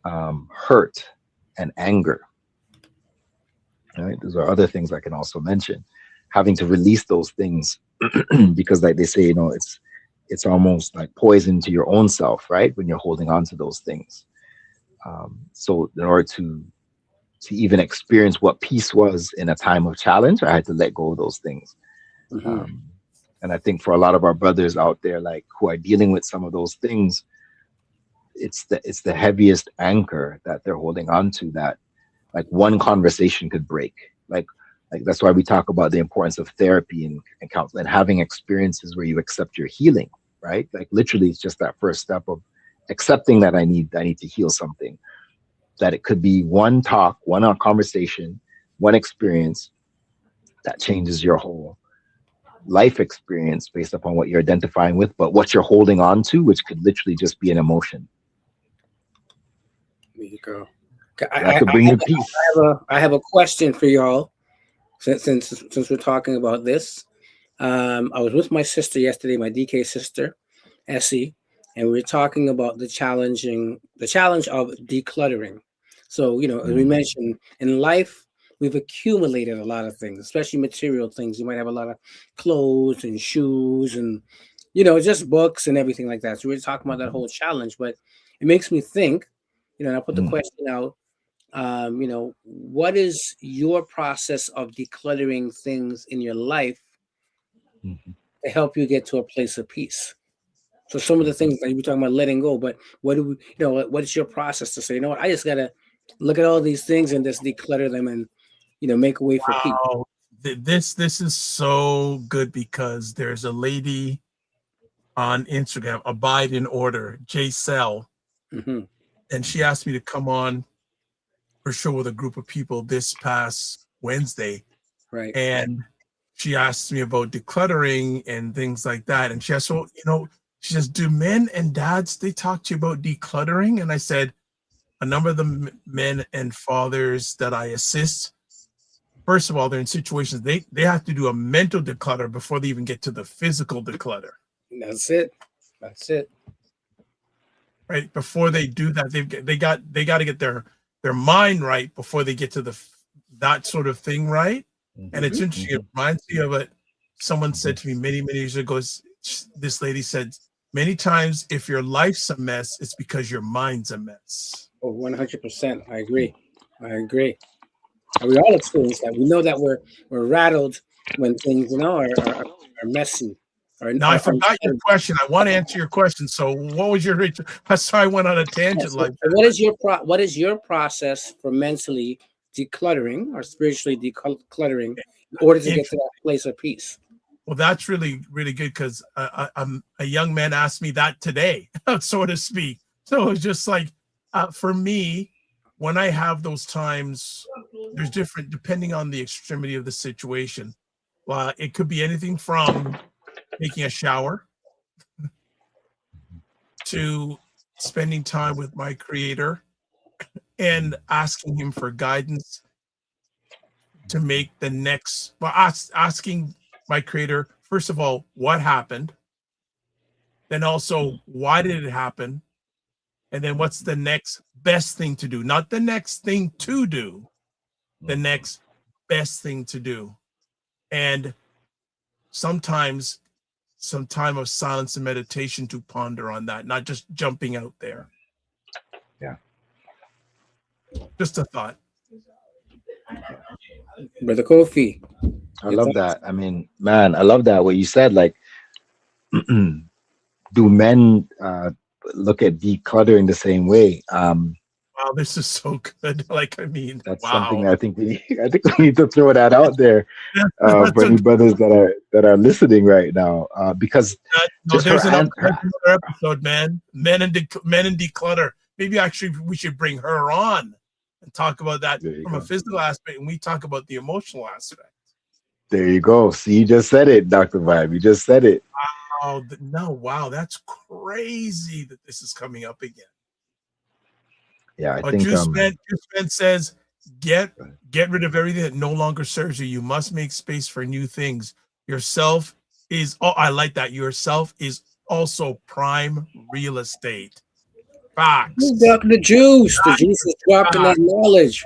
hurt and anger. Right? Those are other things I can also mention. Having to release those things because, like they say, you know, it's almost like poison to your own self, right? When you're holding on to those things. So in order to even experience what peace was in a time of challenge, I had to let go of those things. And I think for a lot of our brothers out there, like who are dealing with some of those things, it's the heaviest anchor that they're holding on to, that like one conversation could break. Like that's why we talk about the importance of therapy and counseling, and having experiences where you accept your healing, right? Like literally it's just that first step of accepting that I need to heal something. That it could be one talk, one conversation, one experience that changes your whole life experience based upon what you're identifying with, but what you're holding on to, which could literally just be an emotion. There you go. That could bring you peace. I have a question for y'all, since we're talking about this. I was with my sister yesterday, my DK sister, Essie, and we were talking about the challenge of decluttering. So, you know, as we mentioned, in life, we've accumulated a lot of things, especially material things. You might have a lot of clothes and shoes and, you know, just books and everything like that. So we're talking about that whole challenge, but it makes me think, you know, and I'll put the question out, you know, what is your process of decluttering things in your life to help you get to a place of peace? So some of the things that you're talking about letting go, but what do we, you know, what is your process to say, you know what, I just got to look at all these things and just declutter them and, you know, make a way for peace. This is so good because there's a lady on Instagram, Abide in Order, J Cell, and she asked me to come on her show with a group of people this past Wednesday. Right. And she asked me about decluttering and things like that. And she asked, well, you know, she says, do men and dads, they talk to you about decluttering? And I said, a number of the men and fathers that I assist, first of all, they're in situations, they have to do a mental declutter before they even get to the physical declutter. That's it. Right. Before they do that, they got to get their mind right before they get to that sort of thing right. And it's interesting. It reminds me of what someone said to me many years ago. This lady said, many times if your life's a mess, it's because your mind's a mess. Oh, 100%. I agree. And we all experience that. We know that we're rattled when things, you know, are messy. Now I forgot your question. I want to answer your question. So what was your? Sorry, I went on a tangent. Like that. What is your process for mentally decluttering or spiritually decluttering in order to get to that place of peace? Well, that's really good because a young man asked me that today, so to speak. So it's just like for me, when I have those times, there's different depending on the extremity of the situation. Well, it could be anything from taking a shower to spending time with my creator and asking him for guidance to make the next, well, asking my creator, first of all, what happened? Then also, why did it happen? And then what's the next best thing to do? Not the next thing to do, the next best thing to do. And sometimes some time of silence and meditation to ponder on that, not just jumping out there. Yeah. Just a thought. Brother Kofi. I love that. I mean, man, I love that. What you said, like, do men look at decluttering the same way? Wow, this is so good. Like, I mean, that's wow. something I think we need to throw that out there for any brothers that are listening right now. Because there's another episode, man. Men and declutter. Maybe actually we should bring her on and talk about that from a physical aspect, and we talk about the emotional aspect. There you go. See, you just said it, Dr. Vibe. You just said it. Wow, that's crazy that this is coming up again. Yeah, I think Juice Man says, get rid of everything that no longer serves you. You must make space for new things. Yourself is, I like that. Yourself is also prime real estate. Facts. You got the juice. The juice is dropping that knowledge.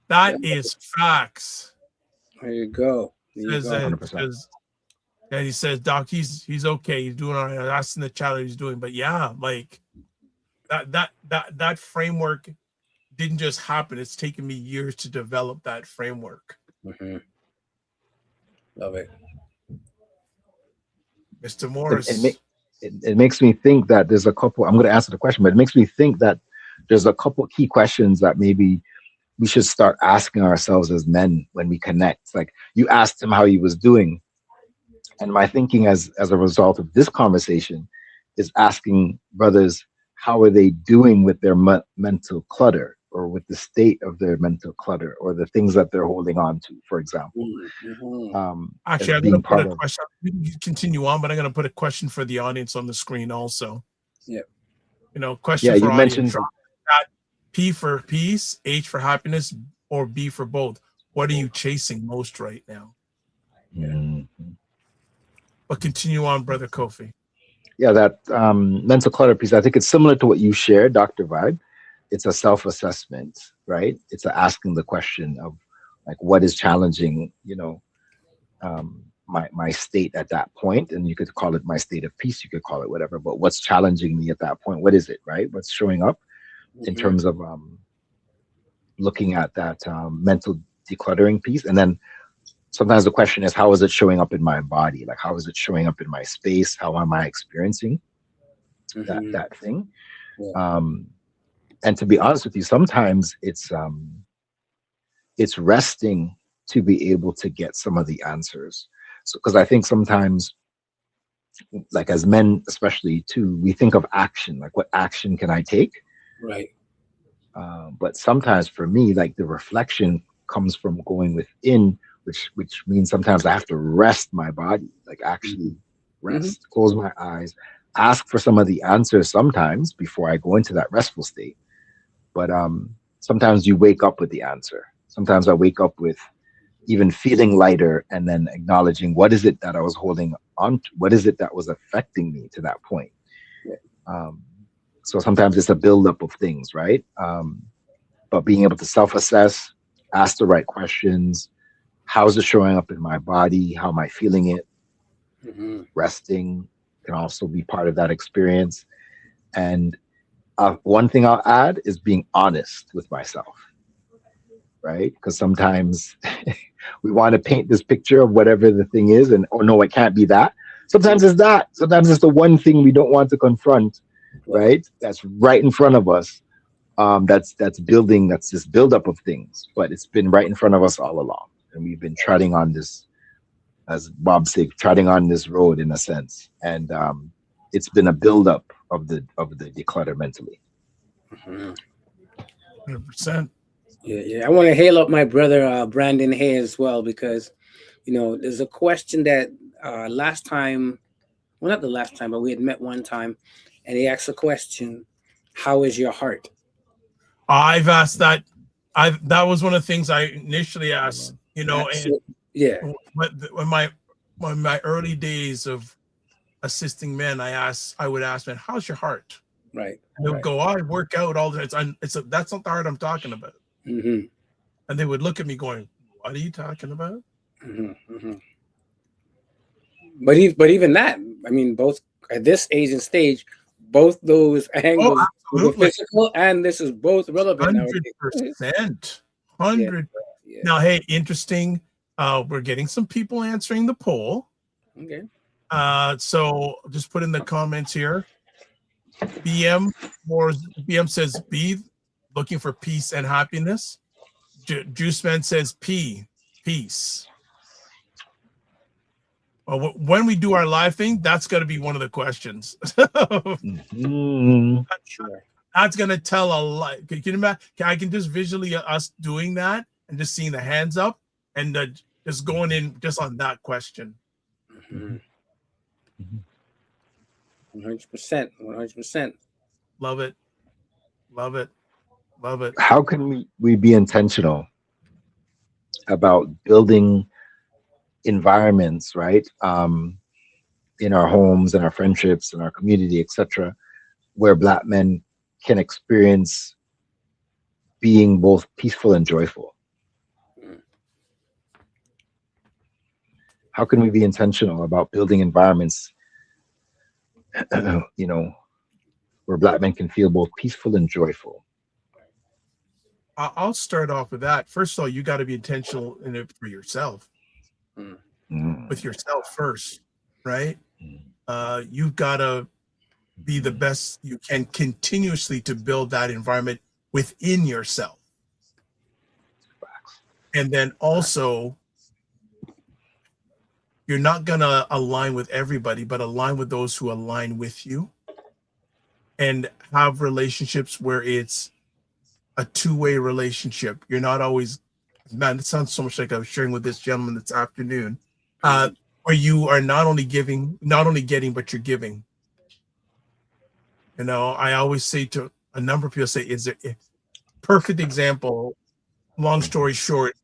That is facts. There you go. There you go. 100%. And he says, Doc, he's okay. He's doing all right. That's in the challenge he's doing. But yeah, like that framework didn't just happen. It's taken me years to develop that framework. Mm-hmm. Love it. Mr. Morris. It makes me think that there's a couple, I'm going to answer the question, but it makes me think that there's a couple key questions that maybe we should start asking ourselves as men when we connect. Like you asked him how he was doing. And my thinking as a result of this conversation is asking brothers, how are they doing with their mental clutter, or with the state of their mental clutter, or the things that they're holding on to, for example. Actually, I'm going to put a question. We can continue on, but I'm going to put a question for the audience on the screen also. Yeah. You know, question for you audience. mentioned P for peace, H for happiness, or B for both. What are you chasing most right now? But continue on, Brother Kofi. Yeah, that mental clutter piece, I think it's similar to what you shared, Dr. Vibe. It's a self-assessment, right? It's asking the question of like, what is challenging, my state at that point? And you could call it my state of peace, you could call it whatever, but what's challenging me at that point? What is it, right? What's showing up in terms of looking at that mental decluttering piece? And then sometimes the question is, how is it showing up in my body? Like, how is it showing up in my space? How am I experiencing that thing? Yeah. And to be honest with you, sometimes it's resting to be able to get some of the answers. So, because I think sometimes, like as men, especially too, we think of action, like what action can I take? Right. But sometimes for me, like the reflection comes from going within, which means sometimes I have to rest my body, like actually rest, close my eyes, ask for some of the answers sometimes before I go into that restful state. But sometimes you wake up with the answer. Sometimes I wake up with even feeling lighter and then acknowledging what is it that I was holding on to? What is it that was affecting me to that point? Yeah. So sometimes it's a buildup of things, right? But being able to self-assess, ask the right questions. How's it showing up in my body? How am I feeling it? Resting can also be part of that experience. And one thing I'll add is being honest with myself, right? Because sometimes we want to paint this picture of whatever the thing is, and oh no, it can't be that. Sometimes it's that. Sometimes it's the one thing we don't want to confront, right? That's right in front of us. That's this buildup of things, but it's been right in front of us all along, and we've been treading on this, as Bob said, treading on this road in a sense, and it's been a buildup of the declutter mentally. 100%. Yeah. I want to hail up my brother Brandon Hay as well, because there's a question that last time, well, not the last time, but we had met one time, and he asked a question: how is your heart? I've asked that. That was one of the things I initially asked. And when my early days of assisting men, I would ask men, how's your heart? Right. And they would go, I work out all the time. That's not the heart I'm talking about. And they would look at me going, what are you talking about? But even that, I mean, both at this age and stage, both those angles, the physical and this is both relevant. 100%. 100. Yeah. Now, hey, interesting. We're getting some people answering the poll. Okay. So just put in the comments here. BM says B, looking for peace and happiness. Juice Man says P, peace. Well, when we do our live thing, that's got to be one of the questions. That's going to tell a lot. Can you imagine? I can just visually us doing that and just seeing the hands up and just going in just on that question. 100%. Love it. How can we be intentional about building environments, right? in our homes and our friendships and our community, etc., where Black men can experience being both peaceful and joyful? How can we be intentional about building environments, where Black men can feel both peaceful and joyful? I'll start off with that. First of all, you got to be intentional in it for yourself, with yourself first, right? You've got to be the best you can continuously to build that environment within yourself. And then also, you're not going to align with everybody, but align with those who align with you, and have relationships where it's a two-way relationship. You're not always, man, it sounds so much like I was sharing with this gentleman this afternoon, where you are not only getting, but you're giving. I always say to a number of people, is there a perfect example? Long story short,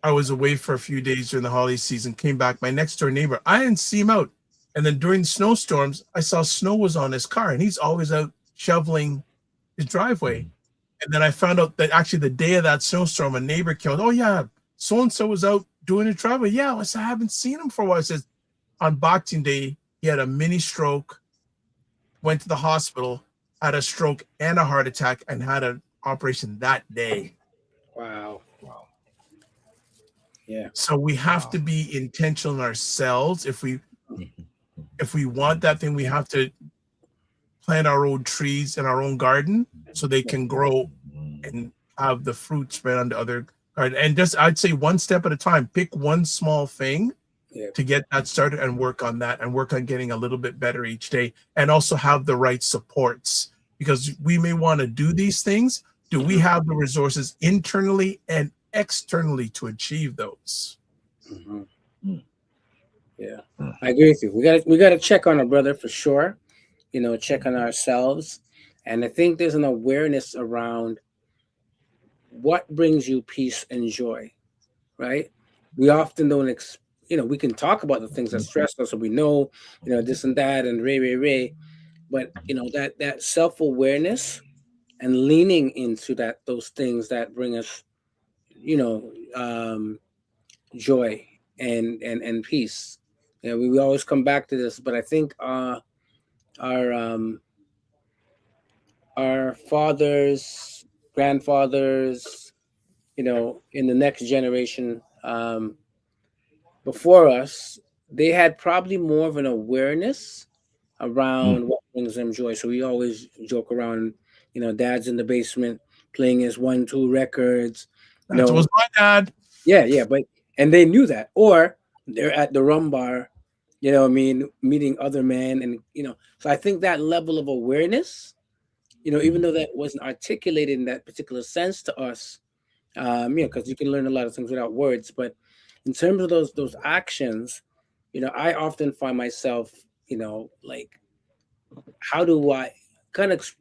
I was away for a few days during the holiday season, came back, my next door neighbor, I didn't see him out. And then during the snowstorms, I saw snow was on his car, and he's always out shoveling his driveway. And then I found out that actually the day of that snowstorm, a neighbor came, oh yeah, so-and-so was out doing his driveway. Yeah, I haven't seen him for a while. I says, on Boxing Day, he had a mini stroke, went to the hospital, had a stroke and a heart attack, and had an operation that day. Wow. Yeah. So we have to be intentional in ourselves. If we want that thing, we have to plant our own trees in our own garden so they can grow and have the fruit spread onto other garden. And just, I'd say, one step at a time. Pick one small thing to get that started and work on that, and work on getting a little bit better each day, and also have the right supports, because we may want to do these things. Do we have the resources internally and externally to achieve those? Yeah, I agree with you. We got to check on our brother for sure. Check on ourselves, and I think there's an awareness around what brings you peace and joy, right? We often don't, we can talk about the things that stress us, so we know, this and that and ray, but that self-awareness and leaning into those things that bring us, joy and peace. We always come back to this, but I think our fathers, grandfathers, in the next generation before us, they had probably more of an awareness around what brings them joy. So we always joke around, dad's in the basement playing his 1-2 records. That was my dad. Yeah, and they knew that, or they're at the rum bar, meeting other men, and so I think that level of awareness, even though that wasn't articulated in that particular sense to us, because you can learn a lot of things without words, but in terms of those actions, I often find myself, like, how do I kind of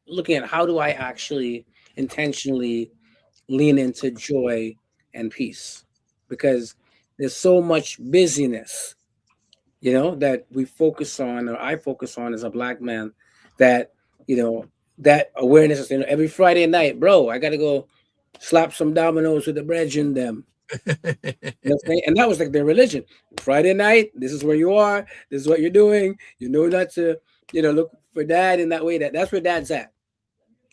looking at how do I actually intentionally lean into joy and peace, because there's so much busyness, that we focus on, or I focus on as a Black man, that, that awareness is, every Friday night, bro, I got to go slap some dominoes with the brethren them. And that was like their religion. Friday night, this is where you are, this is what you're doing, not to, look for dad in that way. That's where dad's at.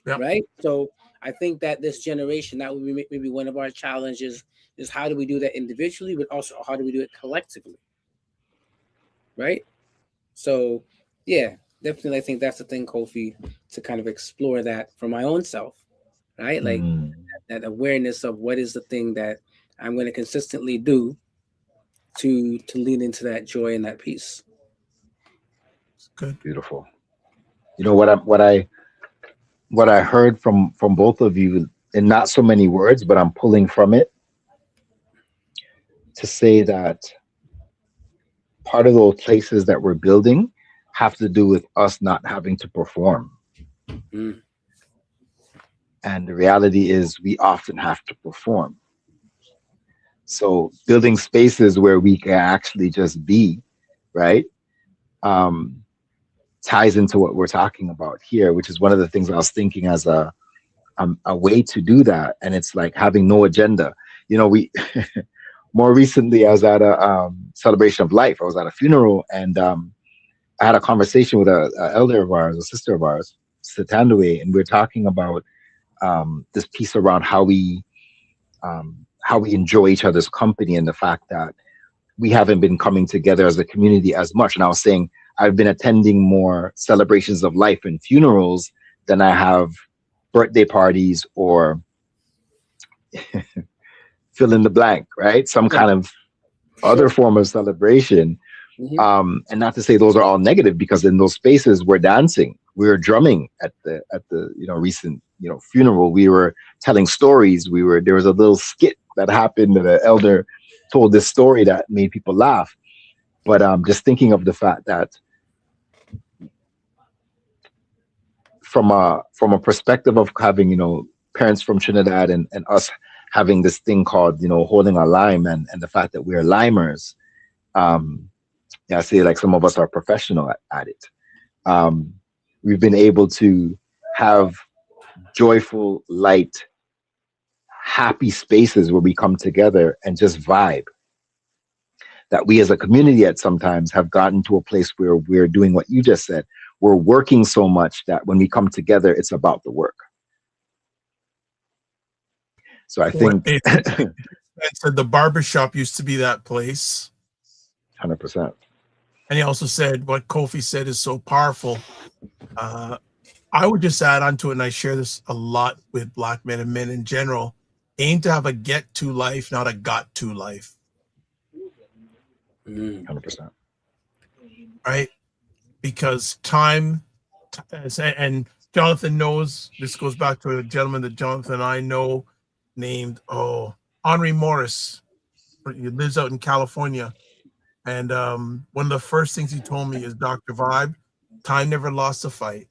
Yep. Right. So I think that this generation, that would be maybe one of our challenges, is how do we do that individually, but also how do we do it collectively? Right. So yeah, definitely I think that's the thing, Kofi, to kind of explore that for my own self, right? Like that awareness of what is the thing that I'm going to consistently do to lean into that joy and that peace. Good. Beautiful. What I heard from both of you, in not so many words, but I'm pulling from it to say that part of those places that we're building have to do with us not having to perform. And the reality is we often have to perform. So building spaces where we can actually just be, right? ties into what we're talking about here, which is one of the things I was thinking as a way to do that. And it's like having no agenda. You know, we more recently I was at a celebration of life. I was at a funeral, and I had a conversation with a elder of ours, a sister of ours, Sitanduwe, and we we're talking about this piece around how we enjoy each other's company, and the fact that we haven't been coming together as a community as much. And I was saying I've been attending more celebrations of life and funerals than I have birthday parties or fill in the blank, right? Some kind of other form of celebration. And not to say those are all negative, because in those spaces we're dancing, we were drumming at the recent funeral. We were telling stories. There was a little skit that happened, and an elder told this story that made people laugh. But just thinking of the fact that from a perspective of having parents from Trinidad and us having this thing called holding our lime, and the fact that we're limers. I say like some of us are professional at it. We've been able to have joyful, light, happy spaces where we come together and just vibe. That we as a community at sometimes have gotten to a place where we're doing what you just said. We're working so much that when we come together, it's about the work. So I think the barbershop used to be that place. 100%. And he also said what Kofi said is so powerful. I would just add on to it, and I share this a lot with Black men and men in general. Aim to have a get to life, not a got to life. 100%. Right? Because time, and Jonathan knows, this goes back to a gentleman that Jonathan and I know named Henri Morris. He lives out in California. And one of the first things he told me is, Dr. Vibe, time never lost a fight.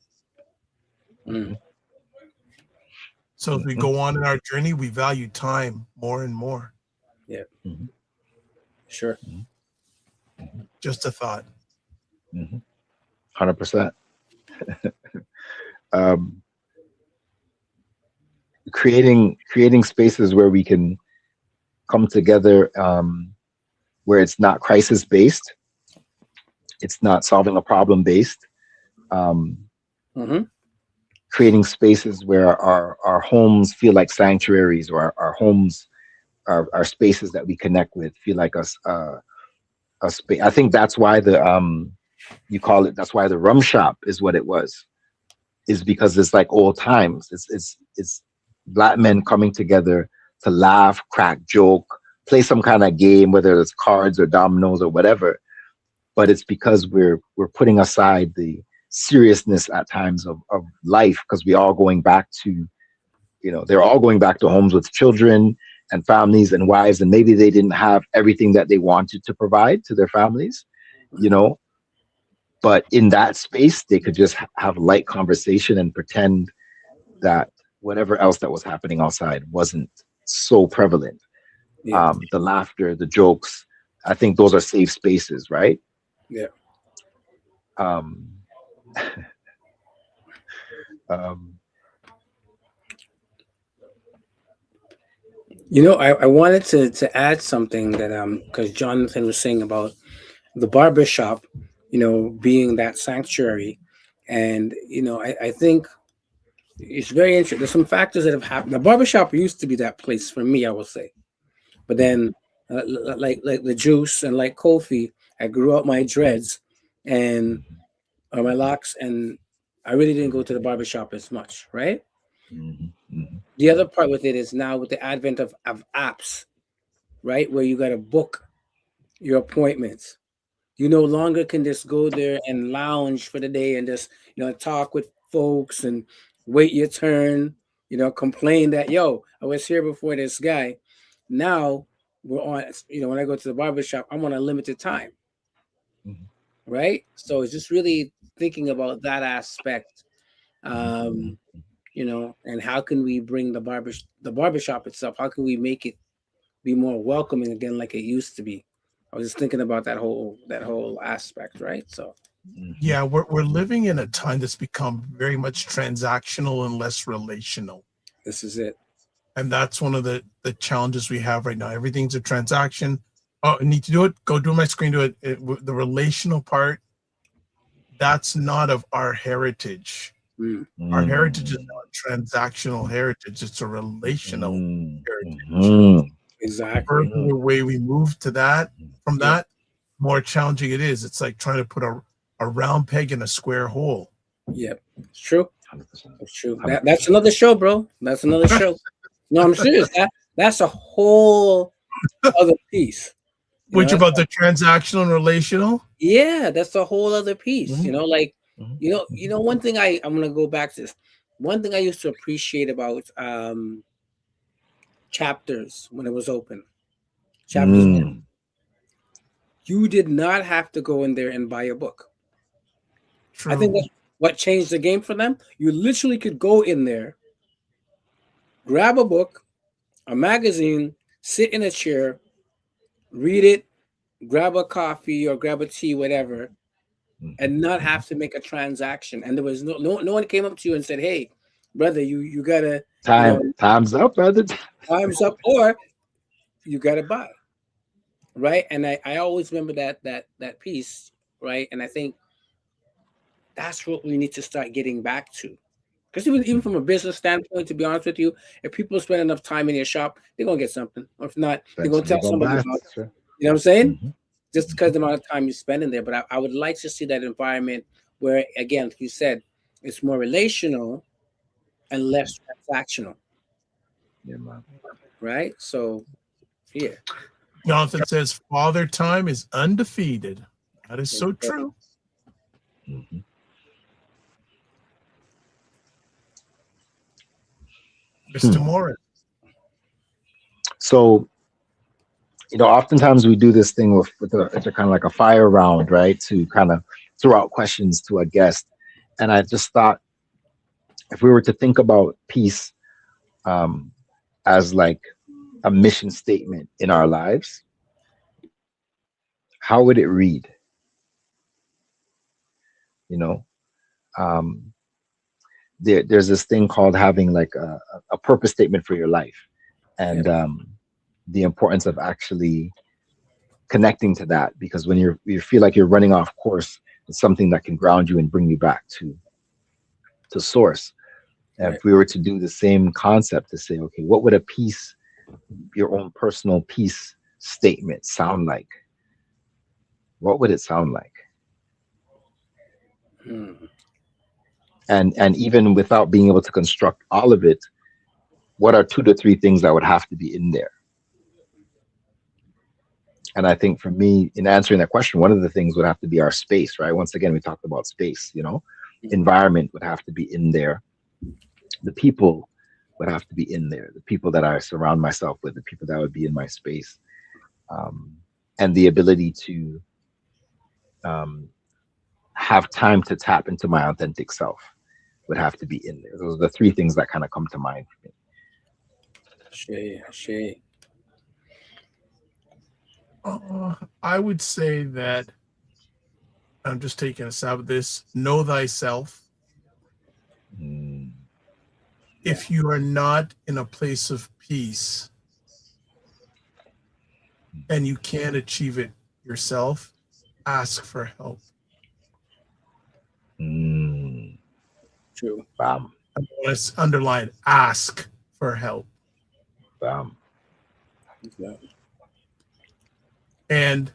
So as we go on in our journey, we value time more and more. Yeah. Sure. Just a thought. 100%. Creating spaces where we can come together, where it's not crisis based, it's not solving a problem based. Creating spaces where our homes feel like sanctuaries, or our homes are spaces that we connect with feel like a space. I think that's why that's why the rum shop is what it was, is because it's like old times. It's Black men coming together to laugh, crack, joke, play some kind of game, whether it's cards or dominoes or whatever. But it's because we're putting aside the seriousness at times of life, because they're all going back to homes with children and families and wives, and maybe they didn't have everything that they wanted to provide to their families, but in that space they could just have light conversation and pretend that whatever else that was happening outside wasn't so prevalent. The laughter, the jokes, I think those are safe spaces, right? Yeah. I wanted to add something that because Jonathan was saying about the barbershop, being that sanctuary, and I think it's very interesting. There's some factors that have happened. The barbershop used to be that place for me, I will say, but then like the juice and like Kofi, I grew out my dreads and my locks, and I really didn't go to the barbershop as much, right? The other part with it is now with the advent of apps, right, where you got to book your appointments. You no longer can just go there and lounge for the day and just talk with folks and wait your turn, complain that I was here before this guy. Now we're on, when I go to the barbershop, I'm on a limited time. Right? So it's just really thinking about that aspect. And how can we bring the barbershop itself? How can we make it be more welcoming again, like it used to be? I was just thinking about that whole aspect, right? So Yeah, we're living in a time that's become very much transactional and less relational. This is it. And that's one of the challenges we have right now. Everything's a transaction. Oh, I need to do it. Go do my screen. Do it. The relational part, that's not of our heritage. Our heritage is not transactional heritage. It's a relational heritage. Exactly. The way we move to that, from that, more challenging it is. It's like trying to put a round peg in a square hole. Yep, it's true. It's true. That's another show, bro. That's another show. No, I'm serious. That's a whole other piece. Which about the transactional and relational? Yeah, that's a whole other piece. You know, like one thing I'm gonna go back to this. One thing I used to appreciate about Chapters when it was open. Chapters. You did not have to go in there and buy a book. True. I think that's what changed the game for them. You literally could go in there, grab a book, a magazine, sit in a chair, read it, grab a coffee or grab a tea, whatever, and not have to make a transaction. And there was no one came up to you and said, "Hey, brother, you gotta time's up, brother. Time's up," or you gotta buy. Right. And I always remember that piece, right? And I think that's what we need to start getting back to. Because even from a business standpoint, to be honest with you, if people spend enough time in your shop, they're gonna get something. Or if not, they're gonna tell somebody about it. Sure. You know what I'm saying? Just because the amount of time you spend in there. But I would like to see that environment where, again, like you said, it's more relational and less transactional. Yeah, man. Right? So yeah. Jonathan says father time is undefeated. That is so true. Mr. Morris. So, oftentimes we do this thing with a kind of like a fire round, right? To kind of throw out questions to a guest. And I just thought, if we were to think about peace as like a mission statement in our lives, how would it read? There's this thing called having like a purpose statement for your life, and the importance of actually connecting to that, because when you feel like you're running off course, it's something that can ground you and bring you back to source. And if we were to do the same concept to say, okay, what would a peace, your own personal peace statement sound like? What would it sound like? And even without being able to construct all of it, what are 2 to 3 things that would have to be in there? And I think for me, in answering that question, one of the things would have to be our space, right? Once again, we talked about space, environment would have to be in there. The people would have to be in there. The people that I surround myself with, the people that would be in my space, and the ability to have time to tap into my authentic self would have to be in there. Those are the 3 things that kind of come to mind for me. Shay. I would say that, I'm just taking a stab at this, know thyself. If you are not in a place of peace and you can't achieve it yourself, ask for help. True. Bam. I want to underline, ask for help. Bam. And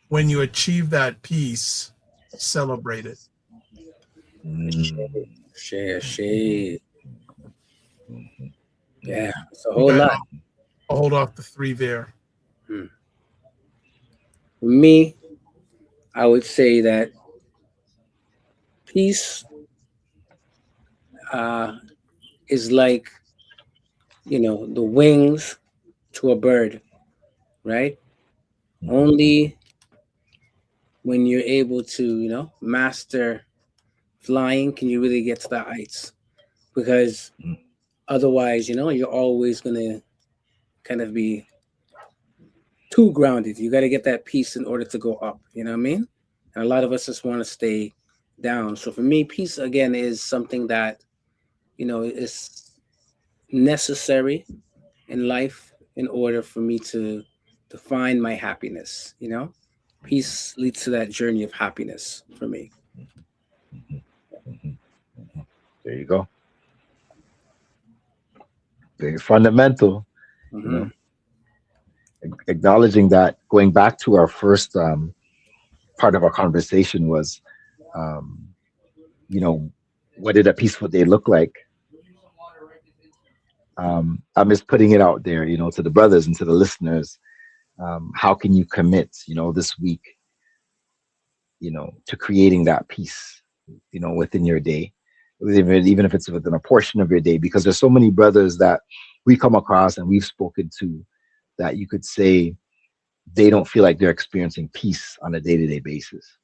when you achieve that peace, celebrate it. Shay. Yeah, it's a whole lot. I'll hold off the 3 there. For me, I would say that peace is like, the wings to a bird, right? Only when you're able to, master flying can you really get to the heights, because otherwise, you're always going to kind of be too grounded. You got to get that peace in order to go up. You know what I mean? and a lot of us just want to stay down. So for me, peace again is something that, you know, is necessary in life in order for me to find my happiness. You know, peace leads to that journey of happiness for me. There you go. Very fundamental. Mhm. You know, acknowledging that, going back to our first part of our conversation was, you know, what did a peaceful day look like? I'm just putting it out there, you know, to the brothers and to the listeners. How can you commit, you know, this week, you know, to creating that peace, you know, within your day, even if it's within a portion of your day? Because there's so many brothers that we come across and we've spoken to that you could say they don't feel like they're experiencing peace on a day-to-day basis.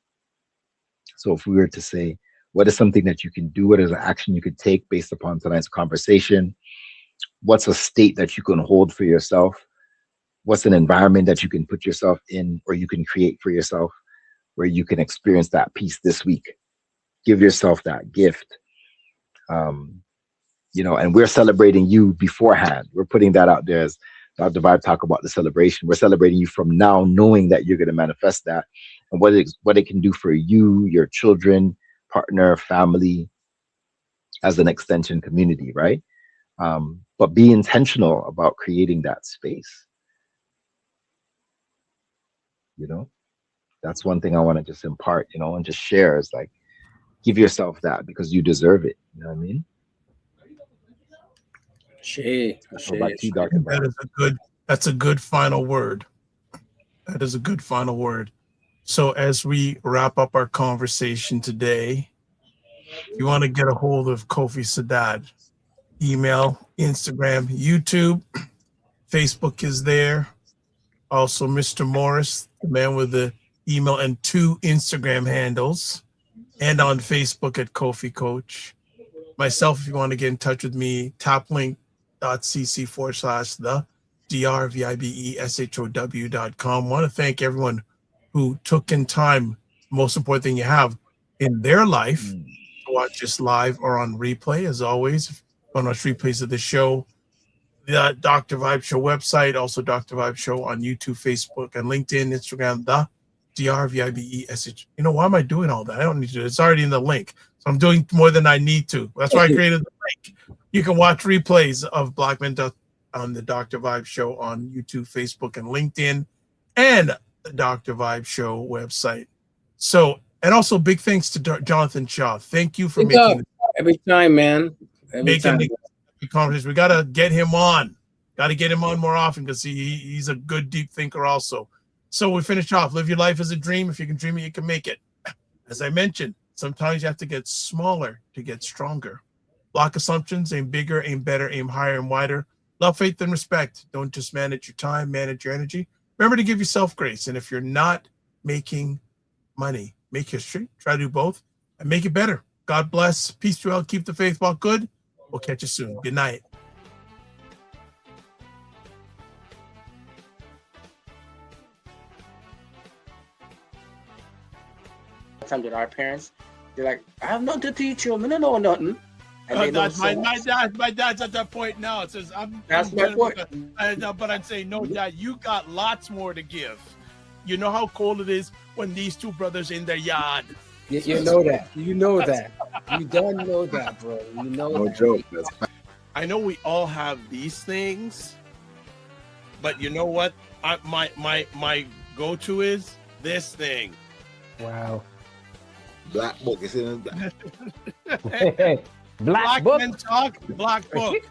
So if we were to say, what is something that you can do? What is an action you could take based upon tonight's conversation? What's a state that you can hold for yourself? What's an environment that you can put yourself in or you can create for yourself where you can experience that peace this week? Give yourself that gift. You know, and we're celebrating you beforehand. We're putting that out there as Dr. Vibe talk about the celebration. We're celebrating you from now, knowing that you're going to manifest that and what it can do for you, your children, partner, family, as an extension community, right? But be intentional about creating that space. You know, that's one thing I want to just impart, you know, and just share is like, give yourself that because you deserve it. You know what I mean? How about you, Dr. Vibe? That's a good final word. That is a good final word. So as we wrap up our conversation today, if you want to get a hold of Kofi Sadat, email, Instagram, YouTube, Facebook is there. Also, Mr. Morris, the man with the email and 2 Instagram handles, and on Facebook at Kofi Coach. Myself, if you want to get in touch with me, toplink.cc/the drvibeshow.com. Want to thank everyone who took in time, most important thing you have in their life, to watch this live or on replay. As always, if you want to watch replays of the show, the Dr. Vibe Show website, also Dr. Vibe Show on YouTube, Facebook, and LinkedIn, Instagram, the DRVIBESH. You know, why am I doing all that? I don't need to. It's already in the link. So I'm doing more than I need to. That's why I created the link. You can watch replays of Black Men on the Dr. Vibe Show on YouTube, Facebook, and LinkedIn, and the Dr. Vibe Show website. So, and also big thanks to Jonathan Shaw. Thank you for making every time, man. Every time. the conversation. We got to get him on. Got to get him on more often because he's a good, deep thinker also. So we finish off. Live your life as a dream. If you can dream it, you can make it. As I mentioned, sometimes you have to get smaller to get stronger. Block assumptions. Aim bigger, aim better, aim higher and wider. Love, faith, and respect. Don't just manage your time, manage your energy. Remember to give yourself grace. And if you're not making money, make history. Try to do both and make it better. God bless. Peace to all. Keep the faith. Walk good. We'll catch you soon. Good night. Time that our parents, they're like, I have nothing to teach you. I don't know nothing. And they know my dad's at that point now. It says, That's my point. But I'm saying, no, Dad, you got lots more to give. You know how cold it is when these 2 brothers in their yard. You know that. You know that. You don't know that, bro. You know No that. joke. I know we all have these things, but you know what? My go-to is this thing. Wow. Black book is in Black Men Talk, Black Book.